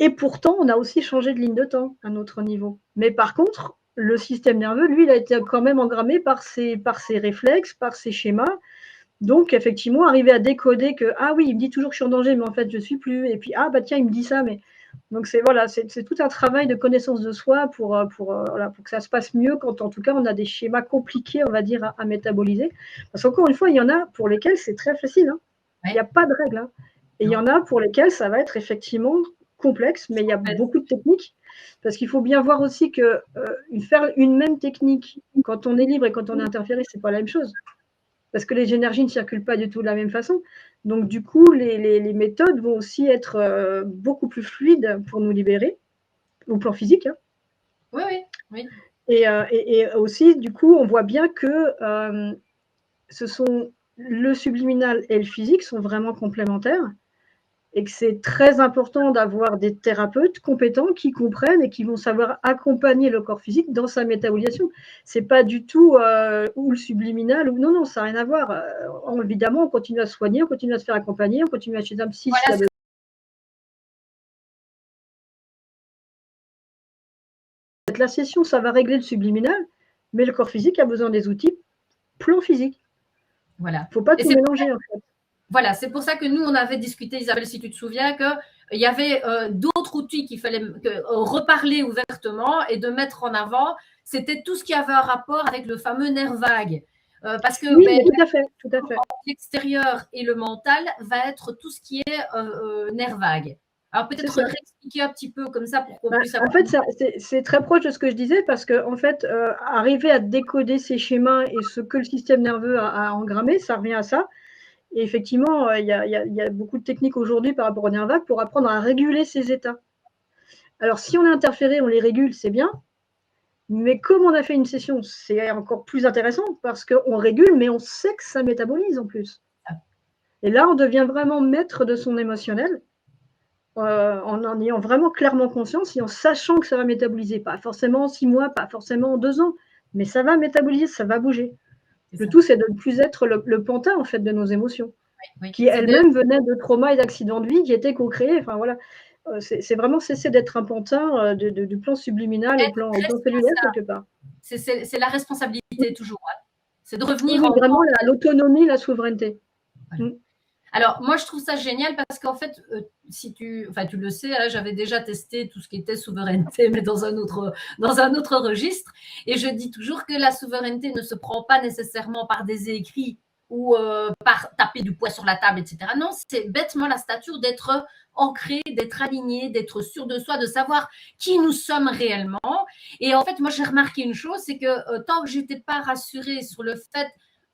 [SPEAKER 2] Et pourtant, on a aussi changé de ligne de temps à notre niveau. Mais par contre, le système nerveux, lui, il a été quand même engrammé par ses réflexes, par ses schémas. Donc, effectivement, arriver à décoder que, ah oui, il me dit toujours que je suis en danger, mais en fait, je ne suis plus. Et puis, ah bah tiens, il me dit ça, mais. Donc, c'est tout un travail de connaissance de soi voilà, pour que ça se passe mieux quand, en tout cas, on a des schémas compliqués, on va dire, à métaboliser. Parce qu'encore une fois, il y en a pour lesquels c'est très facile. Hein. Il n'y
[SPEAKER 1] Ouais,
[SPEAKER 2] a pas de règle. Hein. Et il y
[SPEAKER 1] non.
[SPEAKER 2] en a pour lesquels ça va être effectivement complexe, mais il y a beaucoup de techniques. Parce qu'il faut bien voir aussi que faire une même technique, quand on est libre et quand on est interféré, ce n'est pas la même chose parce que les énergies ne circulent pas du tout de la même façon. Donc, du coup, les méthodes vont aussi être beaucoup plus fluides pour nous libérer, au plan physique. Hein.
[SPEAKER 1] Oui, oui, oui.
[SPEAKER 2] Et aussi, du coup, on voit bien que ce sont le subliminal et le physique sont vraiment complémentaires et que c'est très important d'avoir des thérapeutes compétents qui comprennent et qui vont savoir accompagner le corps physique dans sa métabolisation. C'est pas du tout ou le subliminal ou non, non, ça n'a rien à voir. Évidemment, on continue à se soigner, on continue à se faire accompagner, on continue à aller chez un psy s'il y a
[SPEAKER 1] Voilà,
[SPEAKER 2] besoin. La session, ça va régler le subliminal, mais le corps physique a besoin des outils plan physique.
[SPEAKER 1] Voilà.
[SPEAKER 2] Il ne faut pas tout mélanger, en fait.
[SPEAKER 1] Voilà, c'est pour ça que nous, on avait discuté, Isabelle, si tu te souviens, qu'il y avait d'autres outils qu'il fallait reparler ouvertement et de mettre en avant. C'était tout ce qui avait un rapport avec le fameux nerf vague. Parce que
[SPEAKER 2] oui, tout à fait.
[SPEAKER 1] L'extérieur et le mental va être tout ce qui est nerf vague. Alors peut-être réexpliquer un petit peu comme ça pour qu'on puisse avoir…
[SPEAKER 2] En fait, c'est très proche de ce que je disais parce que en fait, arriver à décoder ces schémas et ce que le système nerveux a engrammé, ça revient à ça. Et effectivement, il y a beaucoup de techniques aujourd'hui par rapport au nerf vague pour apprendre à réguler ces états. Alors, si on a interféré, on les régule, c'est bien. Mais comme on a fait une session, c'est encore plus intéressant parce qu'on régule, mais on sait que ça métabolise en plus. Et là, on devient vraiment maître de son émotionnel en ayant vraiment clairement conscience et en sachant que ça va métaboliser. Pas forcément en 6 mois, pas forcément en 2 ans, mais ça va métaboliser, ça va bouger. Le tout, c'est de ne plus être le pantin en fait, de nos émotions, qui elles-mêmes venaient de traumas et d'accidents de vie qui étaient co-créés. Enfin, voilà. C'est vraiment cesser d'être un pantin du plan subliminal au plan cellulaire quelque part.
[SPEAKER 1] C'est la responsabilité toujours. Hein. C'est de revenir
[SPEAKER 2] vraiment l'autonomie, la souveraineté.
[SPEAKER 1] Ouais. Alors, moi, je trouve ça génial parce qu'en fait, si tu le sais, là, j'avais déjà testé tout ce qui était souveraineté, mais dans un autre registre. Et je dis toujours que la souveraineté ne se prend pas nécessairement par des écrits ou par taper du poing sur la table, etc. Non, c'est bêtement la stature d'être ancré, d'être aligné, d'être sûr de soi, de savoir qui nous sommes réellement. Et en fait, moi, j'ai remarqué une chose, c'est que tant que j'étais pas rassurée sur le fait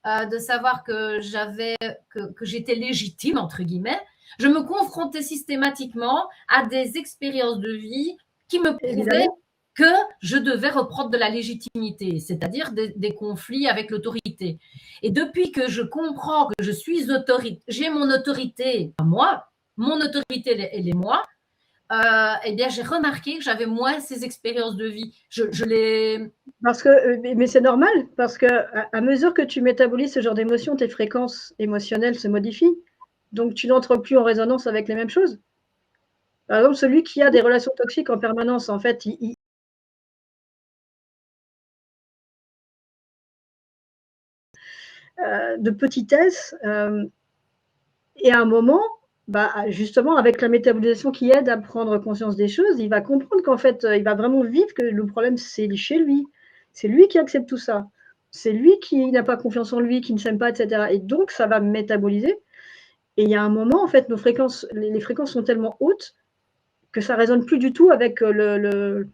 [SPEAKER 1] de savoir que j'étais légitime, entre guillemets, je me confrontais systématiquement à des expériences de vie qui me prouvaient que je devais reprendre de la légitimité, c'est-à-dire des conflits avec l'autorité. Et depuis que je comprends que je suis autorité, j'ai mon autorité à moi, mon autorité, elle est moi, eh bien, j'ai remarqué que j'avais moins ces expériences de vie. Je les…
[SPEAKER 2] Parce que, mais c'est normal, parce que à mesure que tu métabolises ce genre d'émotions, tes fréquences émotionnelles se modifient. Donc, tu n'entres plus en résonance avec les mêmes choses. Par exemple, celui qui a des relations toxiques en permanence, en fait, de petitesse, et à un moment, justement, avec la métabolisation qui aide à prendre conscience des choses, il va comprendre qu'en fait, il va vraiment vivre que le problème, c'est chez lui. C'est lui qui accepte tout ça. C'est lui qui n'a pas confiance en lui, qui ne s'aime pas, etc. Et donc, ça va métaboliser. Et il y a un moment, en fait, les fréquences sont tellement hautes que ça ne résonne plus du tout avec le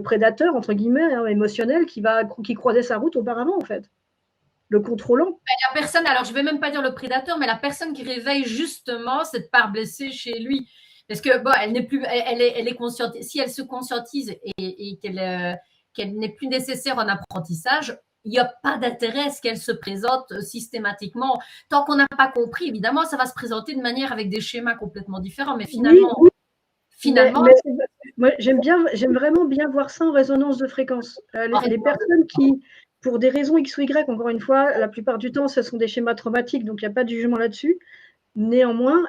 [SPEAKER 2] prédateur, entre guillemets, hein, émotionnel, qui croisait sa route auparavant, en fait. Le contrôlant.
[SPEAKER 1] La personne, alors je ne vais même pas dire le prédateur, mais la personne qui réveille justement cette part blessée chez lui. Parce que bon, elle n'est plus, elle est consciente. Si elle se conscientise et qu'elle n'est plus nécessaire en apprentissage, il n'y a pas d'intérêt à ce qu'elle se présente systématiquement. Tant qu'on n'a pas compris, évidemment, ça va se présenter de manière avec des schémas complètement différents. Mais finalement,
[SPEAKER 2] moi, j'aime vraiment bien voir ça en résonance de fréquence. Les personnes qui, pour des raisons X ou Y, encore une fois, la plupart du temps, ce sont des schémas traumatiques, donc il n'y a pas de jugement là-dessus. Néanmoins,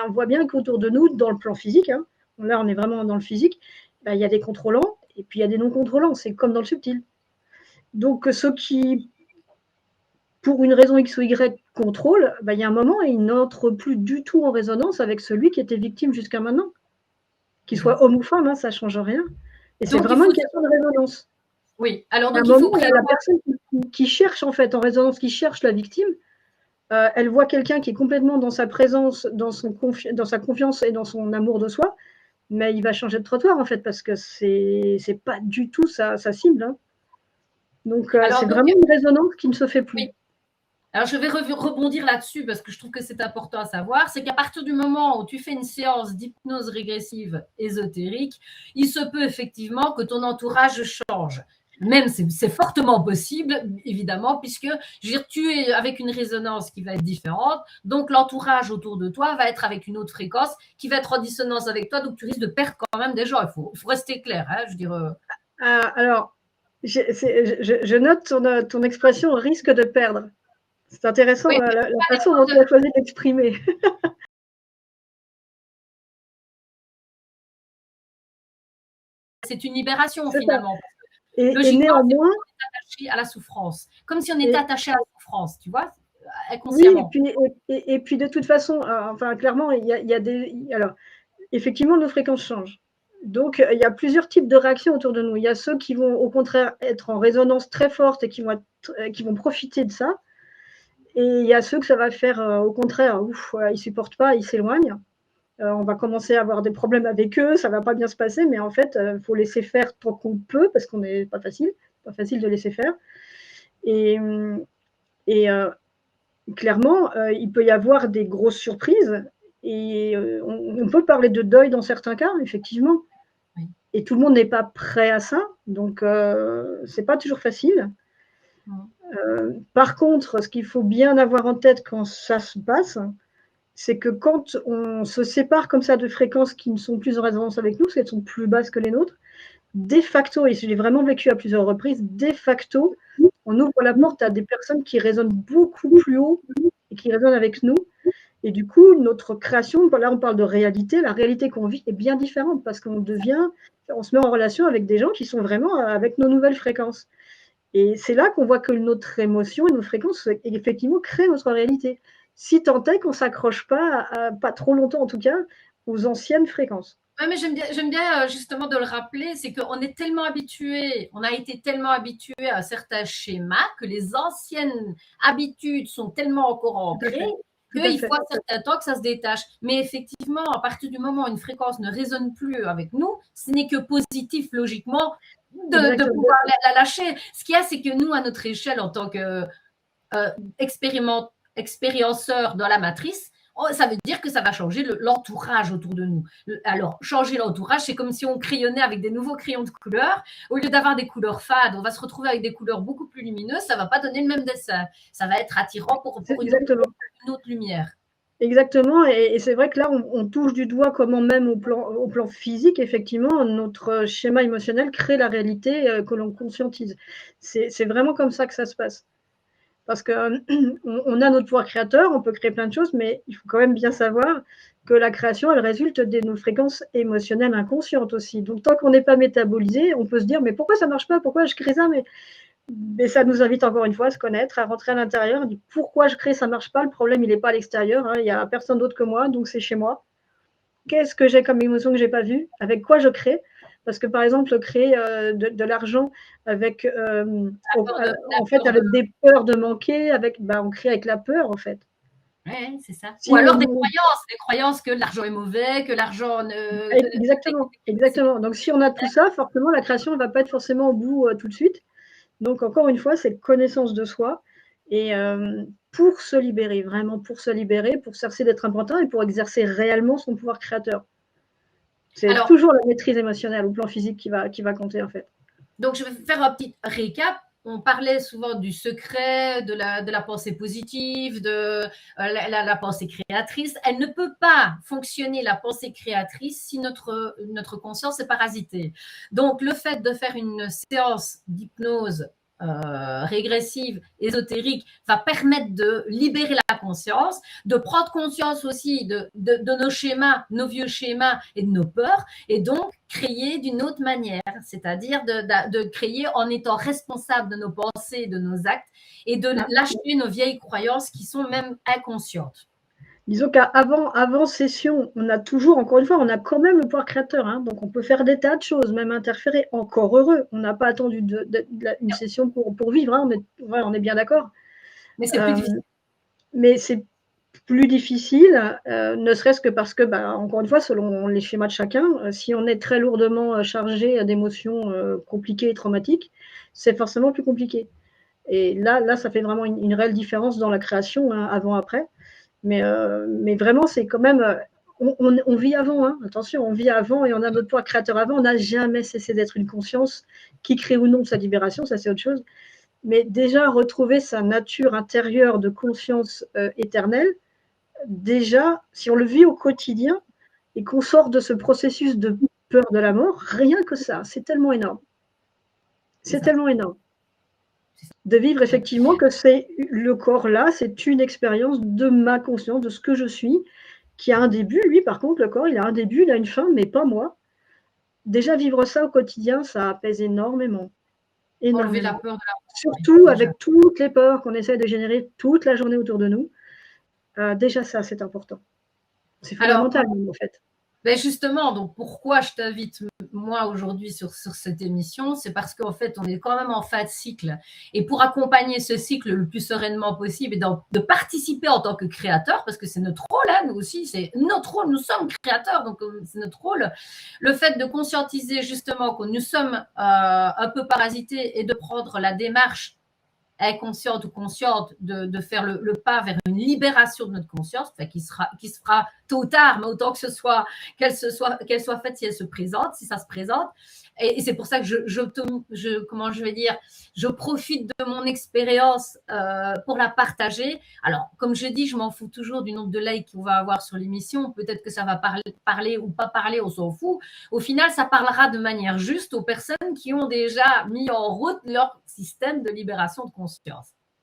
[SPEAKER 2] on voit bien qu'autour de nous, dans le plan physique, hein, là on est vraiment dans le physique, il y a des contrôlants et puis il y a des non-contrôlants, c'est comme dans le subtil. Donc ceux qui, pour une raison X ou Y, contrôlent, il y a un moment, ils n'entrent plus du tout en résonance avec celui qui était victime jusqu'à maintenant. Qu'il soit homme ou femme, hein, ça ne change rien. Et c'est vraiment une question de résonance.
[SPEAKER 1] Oui, alors
[SPEAKER 2] donc il faut prévoir… La personne qui cherche en fait en résonance, qui cherche la victime, elle voit quelqu'un qui est complètement dans sa présence, dans sa confiance et dans son amour de soi, mais il va changer de trottoir en fait parce que c'est pas du tout sa cible. Hein. Donc c'est vraiment une résonance qui ne se fait plus.
[SPEAKER 1] Oui. Alors, je vais rebondir là-dessus parce que je trouve que c'est important à savoir, c'est qu'à partir du moment où tu fais une séance d'hypnose régressive ésotérique, il se peut effectivement que ton entourage change. Même c'est fortement possible, évidemment, puisque je veux dire, tu es avec une résonance qui va être différente, donc l'entourage autour de toi va être avec une autre fréquence qui va être en dissonance avec toi, donc tu risques de perdre quand même des gens. Il faut rester clair. Hein, je veux dire,
[SPEAKER 2] alors, je note ton expression « risque de perdre ». C'est intéressant la façon dont tu as choisi d'exprimer.
[SPEAKER 1] C'est une libération finalement.
[SPEAKER 2] Et
[SPEAKER 1] Logiquement,
[SPEAKER 2] néanmoins,
[SPEAKER 1] on est attaché à la souffrance, comme si on était attaché à la souffrance, tu vois,
[SPEAKER 2] oui,
[SPEAKER 1] inconsciemment.
[SPEAKER 2] et puis de toute façon, enfin clairement, il y a alors effectivement, nos fréquences changent. Donc, il y a plusieurs types de réactions autour de nous. Il y a ceux qui vont au contraire être en résonance très forte et qui vont profiter de ça. Et il y a ceux que ça va faire au contraire, ouf, ils ne supportent pas, ils s'éloignent. On va commencer à avoir des problèmes avec eux, ça ne va pas bien se passer, mais en fait, il faut laisser faire tant qu'on peut, parce qu'on n'est pas facile de laisser faire. Et, et clairement, il peut y avoir des grosses surprises. Et on peut parler de deuil dans certains cas, effectivement.
[SPEAKER 1] Oui.
[SPEAKER 2] Et tout le monde n'est pas prêt à ça, donc c'est pas toujours facile. Par contre, ce qu'il faut bien avoir en tête quand ça se passe, c'est que quand on se sépare comme ça de fréquences qui ne sont plus en résonance avec nous, parce qu'elles sont plus basses que les nôtres, de facto, et je l'ai vraiment vécu à plusieurs reprises, de facto, on ouvre la porte à des personnes qui résonnent beaucoup plus haut et qui résonnent avec nous. Et du coup, notre création, là on parle de réalité, la réalité qu'on vit est bien différente parce qu'on se met en relation avec des gens qui sont vraiment avec nos nouvelles fréquences. Et c'est là qu'on voit que notre émotion et nos fréquences, effectivement, créent notre réalité. Si tant est qu'on ne s'accroche pas, pas trop longtemps en tout cas, aux anciennes fréquences.
[SPEAKER 1] Ouais, mais j'aime bien justement de le rappeler, c'est qu'on est tellement habitué, on a été tellement habitué à certains schémas que les anciennes habitudes sont tellement encore ancrées qu'il faut un certain temps que ça se détache. Mais effectivement, à partir du moment où une fréquence ne résonne plus avec nous, ce n'est que positif logiquement de pouvoir la lâcher. Ce qu'il y a, c'est que nous, à notre échelle, en tant que expérienceurs dans la matrice, ça veut dire que ça va changer l'entourage autour de nous. Alors, changer l'entourage, c'est comme si on crayonnait avec des nouveaux crayons de couleur. Au lieu d'avoir des couleurs fades, on va se retrouver avec des couleurs beaucoup plus lumineuses. Ça ne va pas donner le même dessin. Ça va être attirant pour une autre lumière.
[SPEAKER 2] Exactement, et c'est vrai que là, on touche du doigt comment même au plan physique, effectivement, notre schéma émotionnel crée la réalité que l'on conscientise. C'est vraiment comme ça que ça se passe. Parce qu'on a notre pouvoir créateur, on peut créer plein de choses, mais il faut quand même bien savoir que la création, elle résulte de nos fréquences émotionnelles inconscientes aussi. Donc, tant qu'on n'est pas métabolisé, on peut se dire, mais pourquoi ça ne marche pas? Pourquoi je crée ça? Mais ça nous invite encore une fois à se connaître, à rentrer à l'intérieur, à dire pourquoi je crée, ça ne marche pas, le problème, il n'est pas à l'extérieur, hein, il n'y a personne d'autre que moi, donc c'est chez moi. Qu'est-ce que j'ai comme émotion que je n'ai pas vue? Avec quoi je crée? Parce que par exemple, créer de l'argent avec, en fait, avec des peurs de manquer, on crée avec la peur, en fait.
[SPEAKER 1] Ouais, c'est ça. Si ou alors des croyances que l'argent est mauvais, que l'argent ne.
[SPEAKER 2] Exactement, exactement. Donc si on a tout ça, forcément, la création ne va pas être forcément au bout tout de suite. Donc encore une fois, c'est connaissance de soi. Et pour se libérer, vraiment pour se libérer, pour cesser d'être important et pour exercer réellement son pouvoir créateur. C'est toujours la maîtrise émotionnelle au plan physique qui va compter en fait.
[SPEAKER 1] Donc je vais faire un petit récap. On parlait souvent du secret, de la pensée positive, de la pensée créatrice. Elle ne peut pas fonctionner, la pensée créatrice, si notre conscience est parasitée. Donc, le fait de faire une séance d'hypnose régressive, ésotérique, va permettre de libérer la conscience, de prendre conscience aussi de nos schémas, nos vieux schémas et de nos peurs, et donc créer d'une autre manière, c'est-à-dire de créer en étant responsable de nos pensées, de nos actes, et de lâcher nos vieilles croyances qui sont même inconscientes.
[SPEAKER 2] Disons qu'avant session, on a toujours, encore une fois, on a quand même le pouvoir créateur. Hein, donc, on peut faire des tas de choses, même interférer. Encore heureux. On n'a pas attendu une session pour vivre. Hein, on est bien d'accord.
[SPEAKER 1] Mais c'est plus difficile.
[SPEAKER 2] Mais c'est plus difficile, ne serait-ce que parce que, encore une fois, selon les schémas de chacun, si on est très lourdement chargé d'émotions compliquées et traumatiques, c'est forcément plus compliqué. Et là ça fait vraiment une réelle différence dans la création, hein, avant-après. Mais vraiment, c'est quand même. On vit avant, hein, attention, on vit avant et on a notre pouvoir créateur avant. On n'a jamais cessé d'être une conscience qui crée ou non sa libération, ça c'est autre chose. Mais déjà, retrouver sa nature intérieure de conscience éternelle, déjà, si on le vit au quotidien et qu'on sort de ce processus de peur de la mort, rien que ça, c'est tellement énorme. C'est tellement énorme. De vivre effectivement que c'est le corps là, c'est une expérience de ma conscience, de ce que je suis, qui a un début. Lui, par contre, le corps, il a un début, il a une fin, mais pas moi. Déjà, vivre ça au quotidien, ça apaise énormément.
[SPEAKER 1] Enlever la
[SPEAKER 2] énormément.
[SPEAKER 1] peur de la mort.
[SPEAKER 2] Surtout
[SPEAKER 1] Déjà.
[SPEAKER 2] avec toutes les peurs qu'on essaie de générer toute la journée autour de nous. Déjà ça, c'est important. C'est
[SPEAKER 1] Alors,
[SPEAKER 2] fondamental même, en fait.
[SPEAKER 1] ben justement, donc pourquoi je t'invite moi aujourd'hui sur cette émission, c'est parce qu'en fait, on est quand même en fin de cycle. Et pour accompagner ce cycle le plus sereinement possible et de participer en tant que créateur, parce que c'est notre rôle, hein, nous aussi, c'est notre rôle, nous sommes créateurs, donc c'est notre rôle. Le fait de conscientiser justement que nous sommes un peu parasités et de prendre la démarche inconsciente ou consciente de faire le pas vers une libération de notre conscience, enfin, qui se fera tôt ou tard, mais autant que ce soit qu'elle soit faite si elle se présente, si ça se présente. Et c'est pour ça que comment je vais dire, je profite de mon expérience pour la partager. Alors, comme je dis, je m'en fous toujours du nombre de likes qu'on va avoir sur l'émission. Peut-être que ça va parler ou pas parler, on s'en fout. Au final, ça parlera de manière juste aux personnes qui ont déjà mis en route leur système de libération de conscience.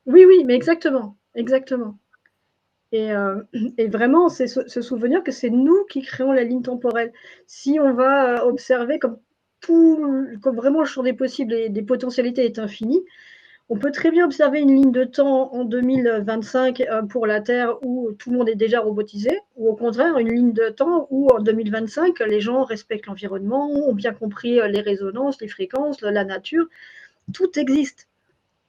[SPEAKER 2] Oui, oui, mais exactement, exactement. Et, et vraiment, c'est se souvenir que c'est nous qui créons la ligne temporelle. Si on va observer comme vraiment le champ des possibles et des potentialités est infini, on peut très bien observer une ligne de temps en 2025 pour la Terre où tout le monde est déjà robotisé, ou au contraire une ligne de temps où en 2025 les gens respectent l'environnement, ont bien compris les résonances, les fréquences, la nature, tout existe.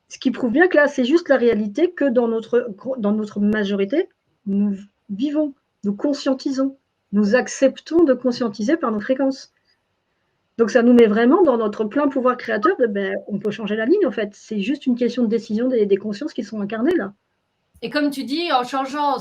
[SPEAKER 2] Ce qui prouve bien que là, c'est juste la réalité que dans notre majorité, nous vivons, nous conscientisons, nous acceptons de conscientiser par nos fréquences. Donc ça nous met vraiment dans notre plein pouvoir créateur de on peut changer la ligne en fait. C'est juste une question de décision des consciences qui sont incarnées là.
[SPEAKER 1] Et comme tu dis, en changeant,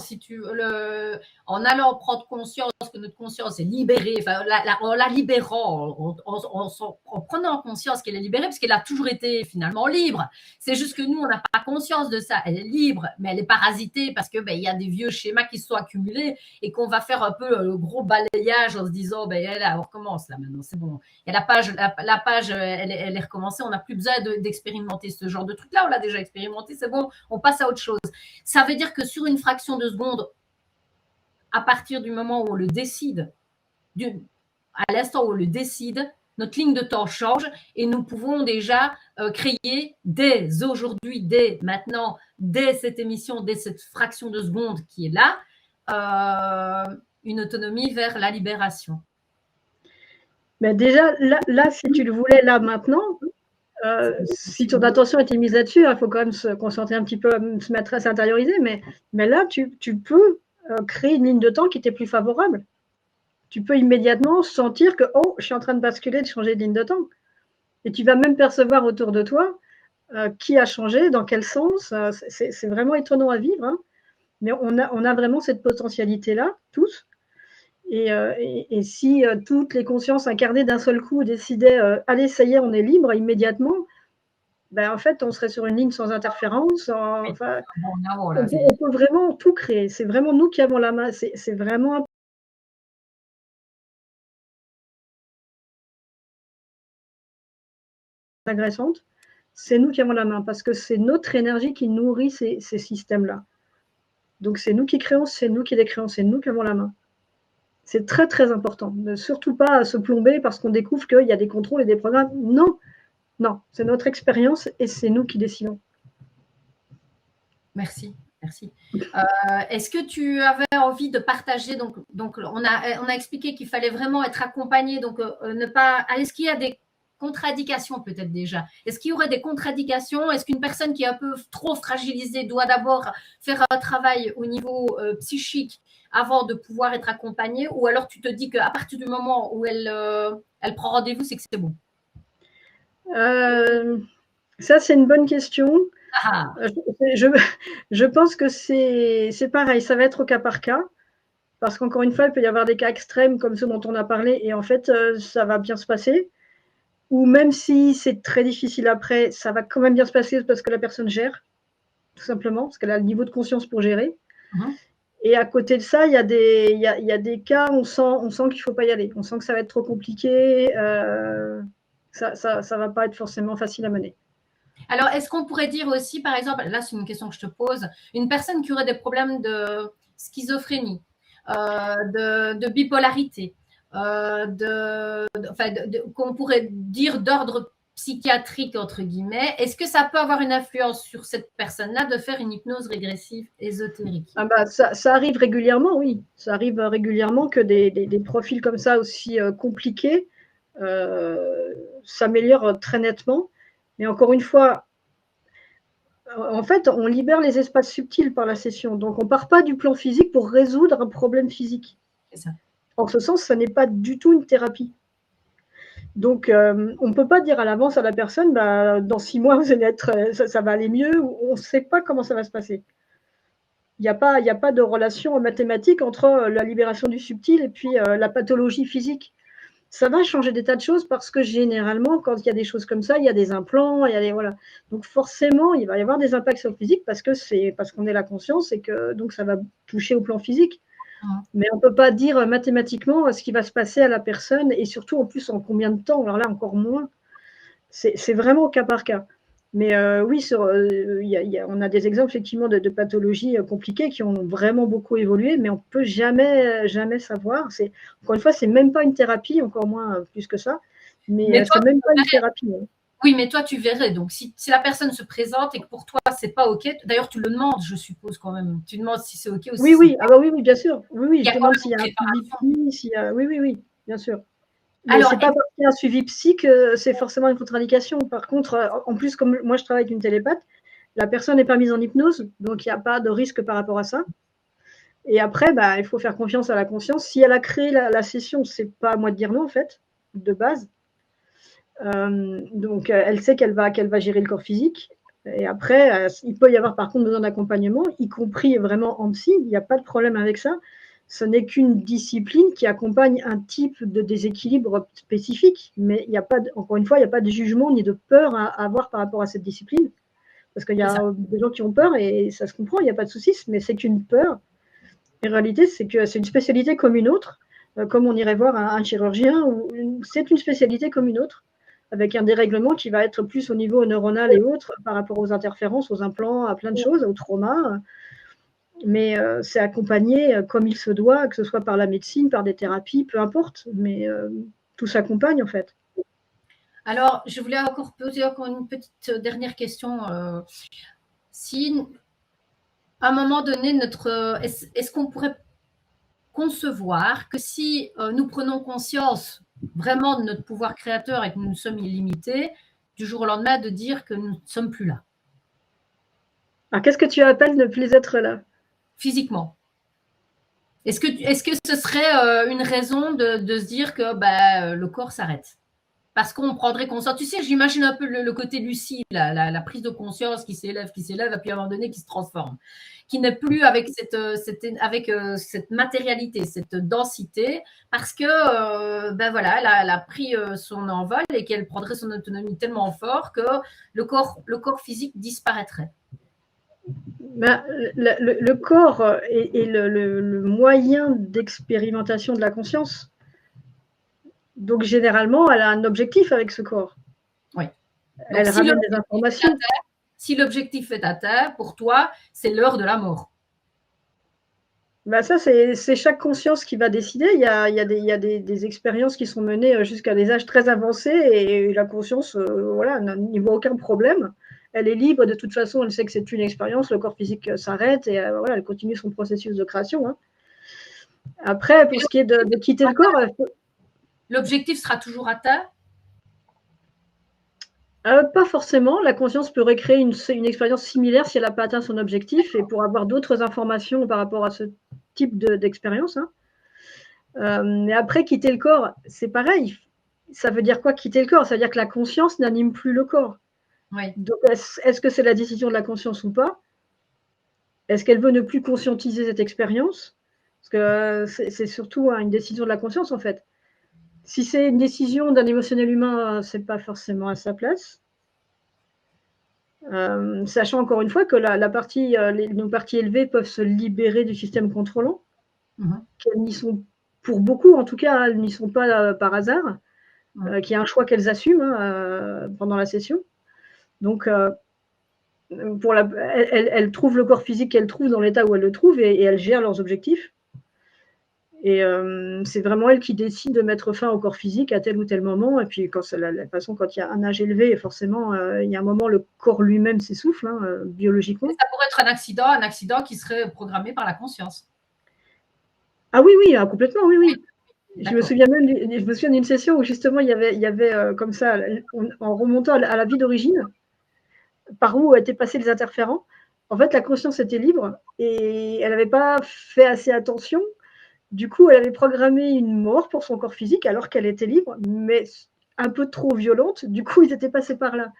[SPEAKER 1] en allant prendre conscience que notre conscience est libérée, enfin, en la libérant, en prenant conscience qu'elle est libérée, parce qu'elle a toujours été finalement libre. C'est juste que nous, on n'a pas conscience de ça. Elle est libre, mais elle est parasitée parce que y a des vieux schémas qui se sont accumulés et qu'on va faire un peu le gros balayage en se disant, on recommence là maintenant, c'est bon. Il y a la page, elle est recommencée. On n'a plus besoin d'expérimenter ce genre de truc-là. On l'a déjà expérimenté, c'est bon. On passe à autre chose. Ça veut dire que sur une fraction de seconde, à partir du moment où on le décide, à l'instant où on le décide, notre ligne de temps change et nous pouvons déjà créer dès aujourd'hui, dès maintenant, dès cette émission, dès cette fraction de seconde qui est là, une autonomie vers la libération.
[SPEAKER 2] Mais déjà, là, si tu le voulais là maintenant, si ton attention était mise là-dessus, il faut quand même se concentrer un petit peu, se mettre à s'intérioriser, mais là, tu peux créer une ligne de temps qui t'est plus favorable. Tu peux immédiatement sentir que, oh, je suis en train de basculer, de changer de ligne de temps. Et tu vas même percevoir autour de toi qui a changé, dans quel sens. C'est vraiment étonnant à vivre, hein. Mais on a vraiment cette potentialité-là, tous. Et si toutes les consciences incarnées d'un seul coup décidaient, allez, ça y est, on est libre immédiatement, en fait, on serait sur une ligne sans interférence. Enfin, on peut vraiment tout créer. C'est vraiment nous qui avons la main. C'est vraiment agressante. C'est nous qui avons la main parce que c'est notre énergie qui nourrit ces systèmes-là. Donc, c'est nous qui créons, c'est nous qui les créons, c'est nous qui avons la main. C'est très, très important. Ne surtout pas se plomber parce qu'on découvre qu'il y a des contrôles et des programmes. Non, non, c'est notre expérience et c'est nous qui décidons.
[SPEAKER 1] Merci. Merci. Est-ce que tu avais envie de partager, donc on a expliqué qu'il fallait vraiment être accompagné, donc ne pas. Est-ce qu'il y a des contradictions peut-être déjà? Est-ce qu'il y aurait des contradictions? Est-ce qu'une personne qui est un peu trop fragilisée doit d'abord faire un travail au niveau psychique avant de pouvoir être accompagnée? Ou alors tu te dis qu'à partir du moment où elle prend rendez-vous, c'est que c'est bon?
[SPEAKER 2] Ça, c'est une bonne question. Je pense que c'est pareil, ça va être au cas par cas, parce qu'encore une fois, il peut y avoir des cas extrêmes comme ceux dont on a parlé, et en fait, ça va bien se passer. Ou même si c'est très difficile après, ça va quand même bien se passer parce que la personne gère, tout simplement, parce qu'elle a le niveau de conscience pour gérer. Et à côté de ça, il y a des cas où on sent qu'il ne faut pas y aller. On sent que ça va être trop compliqué, ça ne va pas être forcément facile à mener.
[SPEAKER 1] Alors, est-ce qu'on pourrait dire aussi, par exemple, là c'est une question que je te pose, une personne qui aurait des problèmes de schizophrénie, de bipolarité, qu'on pourrait dire d'ordre psychiatrique, entre guillemets, est-ce que ça peut avoir une influence sur cette personne-là de faire une hypnose régressive ésotérique?
[SPEAKER 2] Ah bah, ça arrive régulièrement, oui. Ça arrive régulièrement que des profils comme ça aussi compliqués s'améliorent très nettement. Mais encore une fois, en fait, on libère les espaces subtils par la session. Donc, on ne part pas du plan physique pour résoudre un problème physique.
[SPEAKER 1] C'est ça.
[SPEAKER 2] En ce sens, ça n'est pas du tout une thérapie. Donc, on ne peut pas dire à l'avance à la personne, bah, dans 6 mois, vous allez être, ça va aller mieux. On ne sait pas comment ça va se passer. Il n'y a pas de relation mathématique entre la libération du subtil et puis la pathologie physique. Ça va changer des tas de choses parce que généralement, quand il y a des choses comme ça, il y a des implants, il y a des, voilà. Donc forcément, il va y avoir des impacts sur le physique parce qu'on est la conscience et que donc ça va toucher au plan physique. Mais on ne peut pas dire mathématiquement ce qui va se passer à la personne et surtout en plus en combien de temps. Alors là, encore moins. C'est vraiment au cas par cas. Mais oui, on a des exemples effectivement de pathologies compliquées qui ont vraiment beaucoup évolué, mais on ne peut jamais savoir. Encore une fois, ce n'est même pas une thérapie, encore moins plus que ça. Mais ce n'est même pas une thérapie. Hein.
[SPEAKER 1] Oui, mais toi, tu verrais. Donc, si la personne se présente et que pour toi, c'est pas OK, d'ailleurs, tu le demandes, je suppose, quand même. Tu demandes si c'est OK ou
[SPEAKER 2] oui,
[SPEAKER 1] si
[SPEAKER 2] oui. Ah bah oui, bien sûr. Oui, je demande s'il y a
[SPEAKER 1] un
[SPEAKER 2] suivi, oui, bien sûr. Mais ce n'est pas parce qu'il y a un suivi psy que c'est forcément une contre-indication. Par contre, en plus, comme moi je travaille avec une télépathe, la personne n'est pas mise en hypnose, donc il n'y a pas de risque par rapport à ça. Et après, bah, il faut faire confiance à la conscience. Si elle a créé la session, ce n'est pas à moi de dire non, en fait, de base. Donc, elle sait qu'elle va gérer le corps physique. Et après, il peut y avoir par contre besoin d'accompagnement, y compris vraiment en psy. Il n'y a pas de problème avec ça. Ce n'est qu'une discipline qui accompagne un type de déséquilibre spécifique. Mais il n'y a pas, encore une fois, il n'y a pas de jugement ni de peur à avoir par rapport à cette discipline. Parce qu'il y a des gens qui ont peur et ça se comprend, il n'y a pas de souci, mais c'est une peur. En réalité, c'est que c'est une spécialité comme une autre, comme on irait voir un chirurgien. C'est une spécialité comme une autre, avec un dérèglement qui va être plus au niveau neuronal et autres par rapport aux interférences, aux implants, à plein de choses, au trauma. Mais c'est accompagné comme il se doit, que ce soit par la médecine, par des thérapies, peu importe. Mais tout s'accompagne en fait.
[SPEAKER 1] Alors, je voulais encore poser une petite dernière question. Si à un moment donné, est-ce qu'on pourrait concevoir que si nous prenons conscience vraiment de notre pouvoir créateur et que nous sommes illimités, du jour au lendemain, de dire que nous ne sommes plus là?
[SPEAKER 2] Alors, qu'est-ce que tu appelles ne plus être là?
[SPEAKER 1] Physiquement. Est-ce que ce serait une raison de se dire que le corps s'arrête? Parce qu'on prendrait conscience. Tu sais, j'imagine un peu le côté lucide, la prise de conscience qui s'élève, et puis à un moment donné qui se transforme, qui n'est plus avec cette matérialité, cette densité, parce que elle a pris son envol et qu'elle prendrait son autonomie tellement fort que le corps physique disparaîtrait.
[SPEAKER 2] Ben, le corps est le moyen d'expérimentation de la conscience. Donc, généralement, elle a un objectif avec ce corps.
[SPEAKER 1] Oui. Donc,
[SPEAKER 2] elle ramène des informations.
[SPEAKER 1] Si l'objectif est atteint, pour toi, c'est l'heure de la mort.
[SPEAKER 2] Ben ça, c'est chaque conscience qui va décider. Il y a des expériences qui sont menées jusqu'à des âges très avancés et la conscience n'y voit aucun problème. Elle est libre, de toute façon, elle sait que c'est une expérience, le corps physique s'arrête et elle continue son processus de création. Hein. Après, pour ce qui est de quitter le corps…
[SPEAKER 1] L'objectif sera toujours atteint?
[SPEAKER 2] Pas forcément. La conscience peut recréer une expérience similaire si elle n'a pas atteint son objectif et pour avoir d'autres informations par rapport à ce type d'expérience. Hein. Mais après, quitter le corps, c'est pareil. Ça veut dire quoi, quitter le corps? Ça veut dire que la conscience n'anime plus le corps.
[SPEAKER 1] Oui.
[SPEAKER 2] Donc, est-ce que c'est la décision de la conscience ou pas? Est-ce qu'elle veut ne plus conscientiser cette expérience? Parce que c'est surtout une décision de la conscience, en fait. Si c'est une décision d'un émotionnel humain, ce n'est pas forcément à sa place. Sachant encore une fois que nos parties élevées peuvent se libérer du système contrôlant, qu'elles n'y sont, pour beaucoup en tout cas, elles n'y sont pas par hasard, qu'il y a un choix qu'elles assument pendant la session. Donc, elles trouvent le corps physique qu'elles trouvent dans l'état où elles le trouvent et elles gèrent leurs objectifs. Et c'est vraiment elle qui décide de mettre fin au corps physique à tel ou tel moment. Et puis, quand il y a un âge élevé, forcément, il y a un moment, le corps lui-même s'essouffle, hein, biologiquement.
[SPEAKER 1] Ça pourrait être un accident qui serait programmé par la conscience.
[SPEAKER 2] Ah oui, oui, complètement, oui, oui. Je me souviens d'une session où justement il y avait comme ça, en remontant à la vie d'origine, par où étaient passés les interférents. En fait, la conscience était libre et elle n'avait pas fait assez attention. Du coup, elle avait programmé une mort pour son corps physique alors qu'elle était libre, mais un peu trop violente. Du coup, ils étaient passés par là.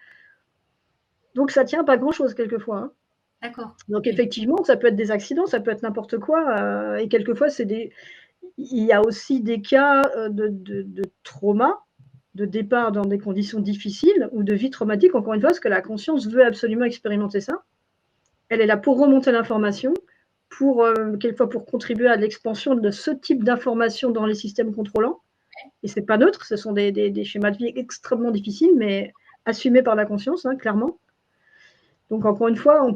[SPEAKER 2] Donc, ça tient pas grand-chose quelquefois, hein.
[SPEAKER 1] D'accord.
[SPEAKER 2] Donc, effectivement, ça peut être des accidents, ça peut être n'importe quoi. Et quelquefois, il y a aussi des cas de trauma, de départ dans des conditions difficiles ou de vie traumatique, encore une fois, parce que la conscience veut absolument expérimenter ça. Elle est là pour remonter l'information, quelquefois pour contribuer à l'expansion de ce type d'information dans les systèmes contrôlants. Et ce n'est pas neutre, ce sont des schémas de vie extrêmement difficiles, mais assumés par la conscience, hein, clairement. Donc, encore une fois, on ne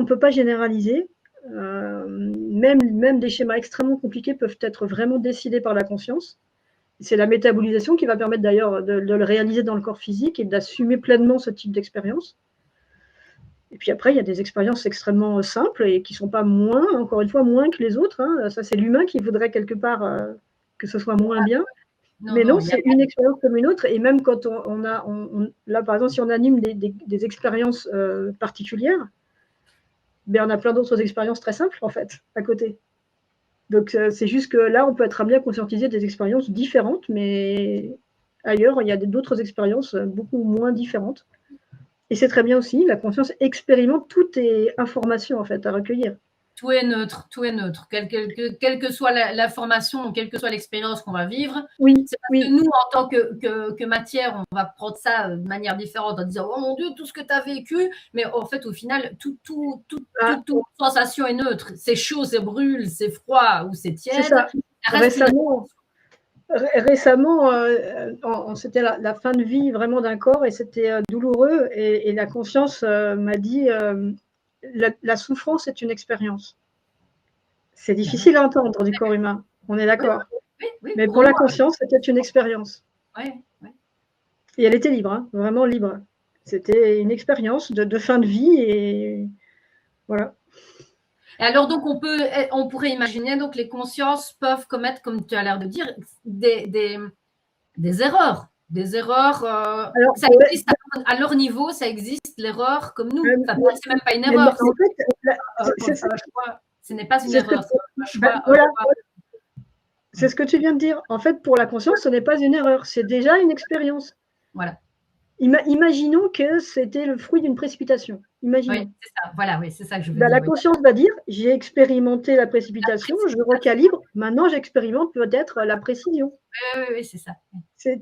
[SPEAKER 2] peut pas généraliser. Même des schémas extrêmement compliqués peuvent être vraiment décidés par la conscience. C'est la métabolisation qui va permettre d'ailleurs de le réaliser dans le corps physique et d'assumer pleinement ce type d'expérience. Et puis après, il y a des expériences extrêmement simples et qui ne sont pas encore une fois, moins que les autres, hein. Ça, c'est l'humain qui voudrait quelque part que ce soit moins bien. Mais non, c'est une expérience comme une autre. Et même quand là, par exemple, si on anime des expériences particulières, ben, on a plein d'autres expériences très simples, en fait, à côté. Donc, c'est juste que là, on peut être amené à conscientiser des expériences différentes, mais ailleurs, il y a d'autres expériences beaucoup moins différentes. Et c'est très bien aussi, la conscience expérimente, tout est information, en fait, à recueillir.
[SPEAKER 1] Tout est neutre, tout est neutre. Quelle que soit l'information, quelle que soit l'expérience qu'on va vivre,
[SPEAKER 2] oui,
[SPEAKER 1] c'est parce que nous, en tant que matière, on va prendre ça de manière différente en disant « Oh mon Dieu, tout ce que tu as vécu », mais en fait, au final, toute sensation est neutre. C'est chaud, c'est brûle, c'est froid ou c'est tiède.
[SPEAKER 2] C'est ça. Récemment, c'était la fin de vie vraiment d'un corps et c'était douloureux. Et la conscience m'a dit la souffrance est une expérience. C'est difficile à entendre du corps humain, on est d'accord. Mais pour la conscience, c'était une expérience. Et elle était libre, hein, vraiment libre. C'était une expérience de fin de vie et voilà.
[SPEAKER 1] Et alors, donc, on pourrait imaginer, donc, les consciences peuvent commettre, comme tu as l'air de dire, des erreurs. Des erreurs, alors, ça existe à leur niveau, ça existe, l'erreur comme nous. C'est même pas une erreur. En fait, ce n'est pas une erreur.
[SPEAKER 2] C'est ce que tu viens de dire. En fait, pour la conscience, ce n'est pas une erreur, c'est déjà une expérience.
[SPEAKER 1] Voilà.
[SPEAKER 2] Imaginons que c'était le fruit d'une précipitation. Imaginons.
[SPEAKER 1] Oui, c'est ça. Voilà, oui, c'est ça que je veux dire.
[SPEAKER 2] La conscience va dire, j'ai expérimenté la précipitation, je recalibre, maintenant j'expérimente peut-être la précision.
[SPEAKER 1] Oui, c'est ça.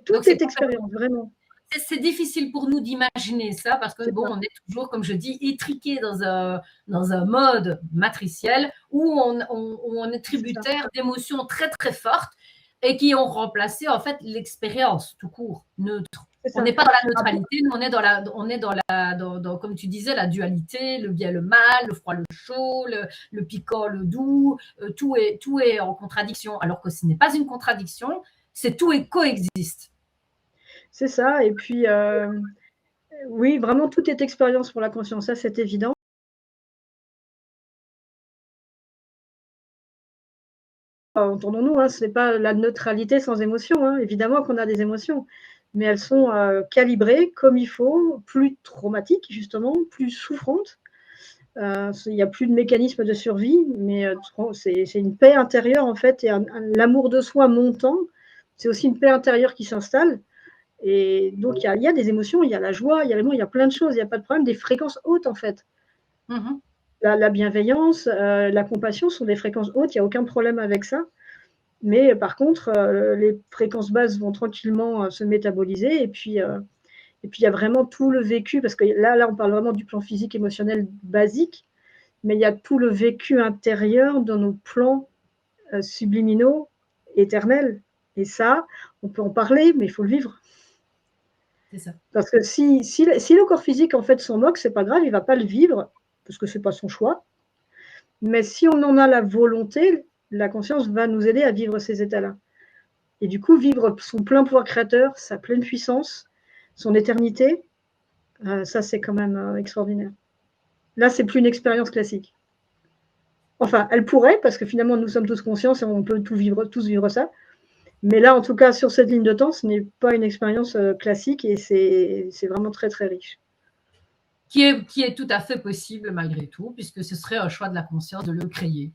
[SPEAKER 2] Tout est expérience, vraiment.
[SPEAKER 1] C'est difficile pour nous d'imaginer ça parce que on est toujours, comme je dis, étriqué dans un mode matriciel où on est tributaire d'émotions très très fortes et qui ont remplacé en fait l'expérience tout court, neutre. On n'est pas dans la neutralité, nous on est dans, comme tu disais, la dualité, le bien, le mal, le froid, le chaud, le piquant, le doux, tout est en contradiction, alors que ce n'est pas une contradiction, c'est tout et coexiste.
[SPEAKER 2] C'est ça, et puis oui, vraiment tout est expérience pour la conscience, ça c'est évident. Entendons-nous, hein, ce n'est pas la neutralité sans émotion, hein. Évidemment qu'on a des émotions, mais elles sont calibrées comme il faut, plus traumatiques justement, plus souffrantes. Il n'y a plus de mécanisme de survie, mais c'est une paix intérieure en fait, et l'amour de soi montant, c'est aussi une paix intérieure qui s'installe. Et donc il y a des émotions, il y a la joie, il y a l'amour, il y a plein de choses, il n'y a pas de problème, des fréquences hautes en fait. La bienveillance, la compassion sont des fréquences hautes, il n'y a aucun problème avec ça. Mais par contre, les fréquences basses vont tranquillement se métaboliser. Et puis, il y a vraiment tout le vécu, parce que là, on parle vraiment du plan physique, émotionnel basique, mais il y a tout le vécu intérieur dans nos plans subliminaux, éternels. Et ça, on peut en parler, mais il faut le vivre.
[SPEAKER 1] C'est ça.
[SPEAKER 2] Parce que si le corps physique, en fait, s'en moque, c'est pas grave, il ne va pas le vivre, parce que ce n'est pas son choix. Mais si on en a la volonté, la conscience va nous aider à vivre ces états-là. Et du coup, vivre son plein pouvoir créateur, sa pleine puissance, son éternité, ça, c'est quand même extraordinaire. Là, c'est plus une expérience classique. Enfin, elle pourrait, parce que finalement, nous sommes tous conscients et on peut tous vivre ça. Mais là, en tout cas, sur cette ligne de temps, ce n'est pas une expérience classique et c'est vraiment très, très riche.
[SPEAKER 1] Qui est tout à fait possible malgré tout, puisque ce serait un choix de la conscience de le créer,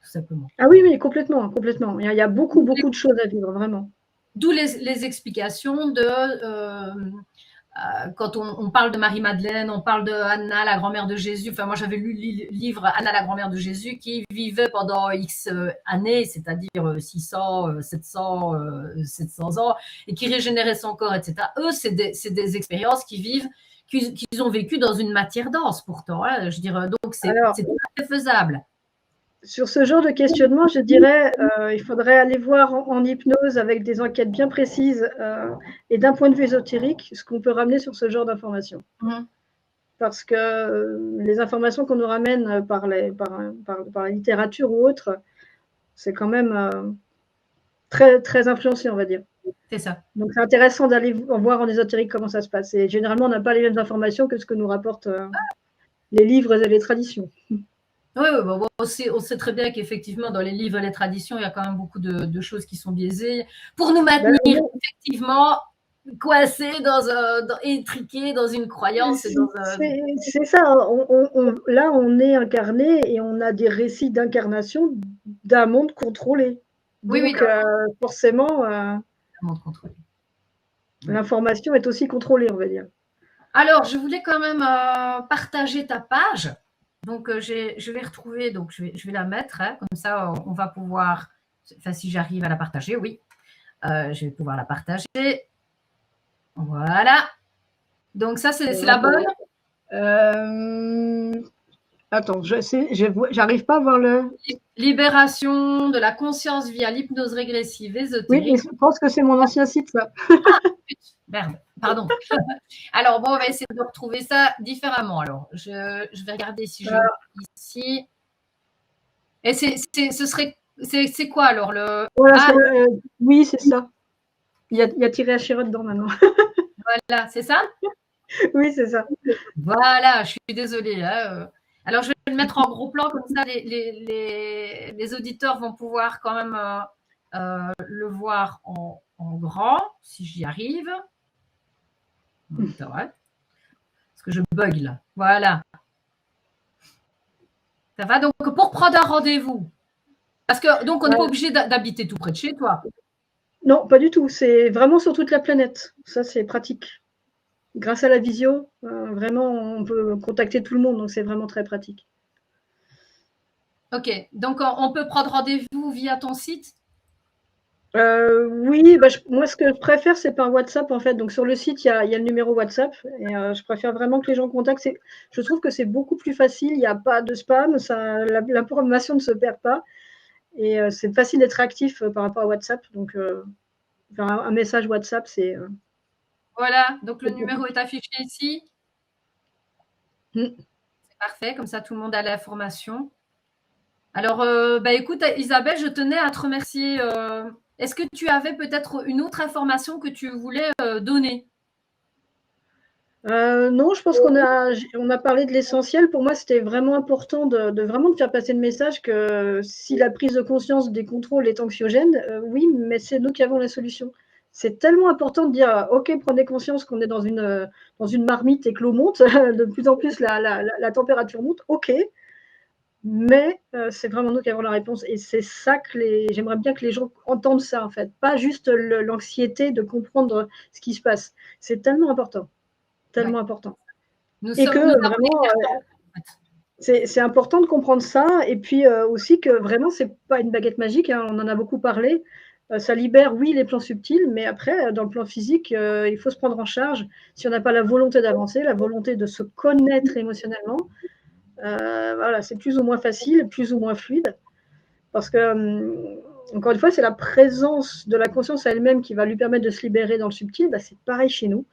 [SPEAKER 1] tout simplement.
[SPEAKER 2] Ah oui, oui, complètement, complètement. Il y a beaucoup, beaucoup de choses à vivre, vraiment.
[SPEAKER 1] D'où les explications de quand on parle de Marie-Madeleine, on parle de Anna, la grand-mère de Jésus. Enfin, moi, j'avais lu le livre Anna, la grand-mère de Jésus, qui vivait pendant X années, c'est-à-dire 600, 700 ans, et qui régénérait son corps, etc. Eux, c'est des expériences qu'ils ont vécues dans une matière dense, pourtant. Hein, je dirais, donc, c'est tout à fait faisable.
[SPEAKER 2] Sur ce genre de questionnement, je dirais il faudrait aller voir en hypnose avec des enquêtes bien précises et d'un point de vue ésotérique, ce qu'on peut ramener sur ce genre d'informations. Parce que les informations qu'on nous ramène par la littérature ou autre, c'est quand même très, très influencé, on va dire.
[SPEAKER 1] C'est ça.
[SPEAKER 2] Donc, c'est intéressant d'aller voir en ésotérique comment ça se passe. Et généralement, on n'a pas les mêmes informations que ce que nous rapportent les livres et les traditions.
[SPEAKER 1] Oui, bon, on sait très bien qu'effectivement, dans les livres et les traditions, il y a quand même beaucoup de choses qui sont biaisées pour nous maintenir effectivement coincés, étriqués dans une croyance.
[SPEAKER 2] C'est ça. Là, on est incarné et on a des récits d'incarnation d'un monde contrôlé. Donc, oui, forcément, l'information est aussi contrôlée, on va dire.
[SPEAKER 1] Alors, je voulais quand même partager ta page. Donc, je vais retrouver, donc je vais la mettre, hein, comme ça, on va pouvoir, enfin, si j'arrive à la partager, oui, je vais pouvoir la partager. Voilà. Donc, ça, c'est la bonne.
[SPEAKER 2] Attends, j'arrive pas à voir le.
[SPEAKER 1] Libération de la conscience via l'hypnose régressive ésotérique.
[SPEAKER 2] Oui, mais je pense que c'est mon ancien site, ça.
[SPEAKER 1] Merde, pardon. Alors, bon, on va essayer de retrouver ça différemment. Alors, je vais regarder si je ici. Et c'est quoi alors le.
[SPEAKER 2] Voilà, oui, c'est ça. Il y a tiré à Chira dedans maintenant.
[SPEAKER 1] Voilà, c'est ça?
[SPEAKER 2] Oui, c'est ça.
[SPEAKER 1] Voilà, je suis désolée. Hein. Alors, je vais le mettre en gros plan, comme ça, les auditeurs vont pouvoir quand même le voir en grand, si j'y arrive. Parce que je bug là. Voilà. Ça va? Donc, pour prendre un rendez-vous, parce que donc on n'est pas obligé d'habiter tout près de chez toi.
[SPEAKER 2] Non, pas du tout. C'est vraiment sur toute la planète. Ça, c'est pratique. Grâce à la visio, vraiment, on peut contacter tout le monde, donc c'est vraiment très pratique.
[SPEAKER 1] Ok, donc on peut prendre rendez-vous via ton site?
[SPEAKER 2] Oui, moi ce que je préfère, c'est par WhatsApp en fait. Donc sur le site, il y a le numéro WhatsApp et je préfère vraiment que les gens contactent. Je trouve que c'est beaucoup plus facile, il n'y a pas de spam, l'information ne se perd pas et c'est facile d'être actif par rapport à WhatsApp. Donc faire un message WhatsApp, c'est.
[SPEAKER 1] Voilà, donc le numéro est affiché ici.
[SPEAKER 2] C'est
[SPEAKER 1] parfait, comme ça tout le monde a l'information. Alors, écoute, Isabelle, je tenais à te remercier. Est-ce que tu avais peut-être une autre information que tu voulais donner?
[SPEAKER 2] Non, je pense qu'on a parlé de l'essentiel. Pour moi, c'était vraiment important de vraiment de faire passer le message que si la prise de conscience des contrôles est anxiogène, oui, mais c'est nous qui avons la solution. C'est tellement important de dire, OK, prenez conscience qu'on est dans une marmite et que l'eau monte, de plus en plus la température monte, OK, mais c'est vraiment nous qui avons la réponse. Et c'est ça que j'aimerais bien que les gens entendent ça, en fait. Pas juste l'anxiété de comprendre ce qui se passe. C'est tellement important. Tellement important. Et que vraiment, c'est important de comprendre ça. Et puis aussi que vraiment, c'est pas une baguette magique. Hein, on en a beaucoup parlé. Ça libère, oui, les plans subtils, mais après, dans le plan physique, il faut se prendre en charge. Si on n'a pas la volonté d'avancer, la volonté de se connaître émotionnellement, voilà, c'est plus ou moins facile, plus ou moins fluide. Parce que, encore une fois, c'est la présence de la conscience à elle-même qui va lui permettre de se libérer dans le subtil. C'est pareil chez nous.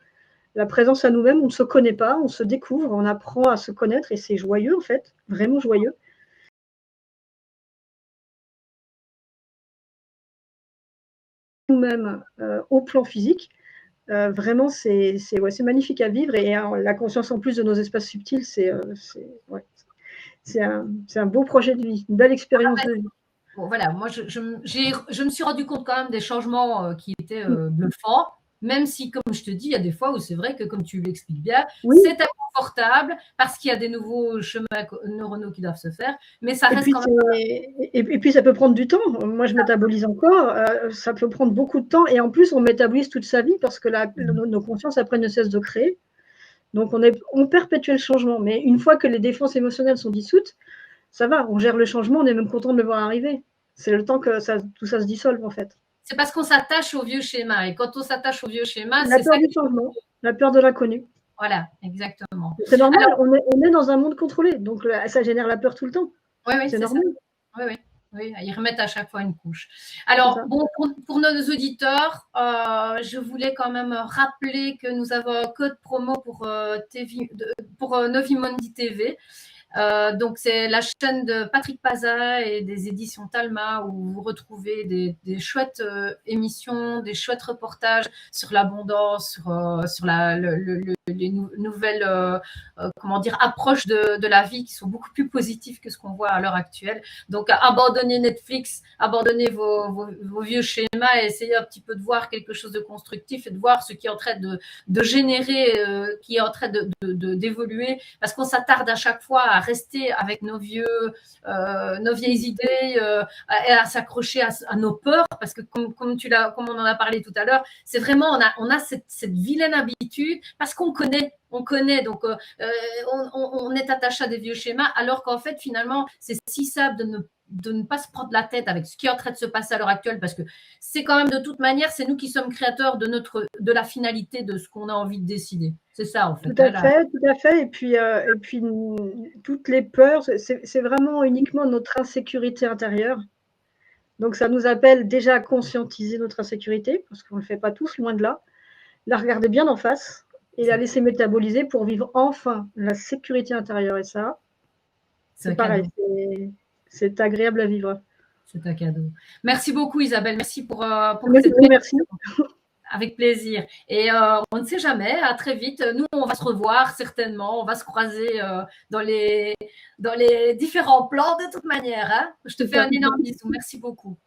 [SPEAKER 2] La présence à nous-mêmes, on ne se connaît pas, on se découvre, on apprend à se connaître et c'est joyeux en fait, vraiment joyeux. nous-mêmes au plan physique. Vraiment, c'est magnifique à vivre et la conscience en plus de nos espaces subtils, c'est un beau projet de vie, une belle expérience de vie.
[SPEAKER 1] Bon, voilà, moi, je me suis rendu compte quand même des changements qui étaient bluffants, même si, comme je te dis, il y a des fois où c'est vrai que, comme tu l'expliques bien,
[SPEAKER 2] Oui.
[SPEAKER 1] c'est inconfortable parce qu'il y a des nouveaux chemins neuronaux qui doivent se faire, mais ça
[SPEAKER 2] Et
[SPEAKER 1] reste
[SPEAKER 2] puis,
[SPEAKER 1] quand même.
[SPEAKER 2] et puis, ça peut prendre du temps. Moi, je métabolise encore. Ça peut prendre beaucoup de temps. Et en plus, on métabolise toute sa vie parce que nos consciences, après, ne cessent de créer. Donc, on perpétue le changement. Mais une fois que les défenses émotionnelles sont dissoutes, ça va. On gère le changement. On est même content de le voir arriver. C'est le temps que tout ça se dissolve, en fait.
[SPEAKER 1] C'est parce qu'on s'attache au vieux schéma. Et quand on s'attache au vieux schéma,
[SPEAKER 2] La
[SPEAKER 1] c'est
[SPEAKER 2] peur
[SPEAKER 1] ça.
[SPEAKER 2] du changement, la peur de l'inconnu.
[SPEAKER 1] Voilà, exactement.
[SPEAKER 2] C'est normal.
[SPEAKER 1] Alors,
[SPEAKER 2] On est dans un monde contrôlé. Donc, ça génère la peur tout le temps.
[SPEAKER 1] oui, oui,
[SPEAKER 2] C'est
[SPEAKER 1] c'est ça.
[SPEAKER 2] normal.
[SPEAKER 1] Oui, oui. Oui, ils remettent à chaque fois une couche. Alors, bon, pour nos auditeurs, je voulais quand même rappeler que nous avons un code promo pour Novimondi TV. Donc, c'est la chaîne de Patrick Paza et des éditions Talma où vous retrouvez des chouettes émissions, des chouettes reportages sur l'abondance, sur les nouvelles comment dire, approches de la vie qui sont beaucoup plus positives que ce qu'on voit à l'heure actuelle. Donc, abandonnez Netflix, abandonnez vos vieux schémas et essayez un petit peu de voir quelque chose de constructif et de voir ce qui est en train de générer, qui est en train d'évoluer, parce qu'on s'attarde à chaque fois à rester avec nos vieilles idées et à s'accrocher à nos peurs, parce que comme on en a parlé tout à l'heure, c'est vraiment on a cette vilaine habitude parce qu'on connaît. Donc on est attaché à des vieux schémas, alors qu'en fait, finalement, c'est si simple de ne pas se prendre la tête avec ce qui est en train de se passer à l'heure actuelle, parce que c'est quand même de toute manière, c'est nous qui sommes créateurs de la finalité de ce qu'on a envie de décider. C'est ça, en fait.
[SPEAKER 2] Tout à fait. Et puis toutes les peurs, c'est vraiment uniquement notre insécurité intérieure. Donc, ça nous appelle déjà à conscientiser notre insécurité, parce qu'on ne le fait pas tous, loin de là. La regarder bien en face et la laisser métaboliser pour vivre enfin la sécurité intérieure. Et ça, c'est pareil, c'est agréable à vivre.
[SPEAKER 1] C'est un cadeau. Merci beaucoup, Isabelle. Merci pour
[SPEAKER 2] cette merci.
[SPEAKER 1] Avec plaisir. Et on ne sait jamais, à très vite. Nous, on va se revoir certainement. On va se croiser dans les différents plans de toute manière. Hein. Je te fais un énorme bisou. Merci beaucoup.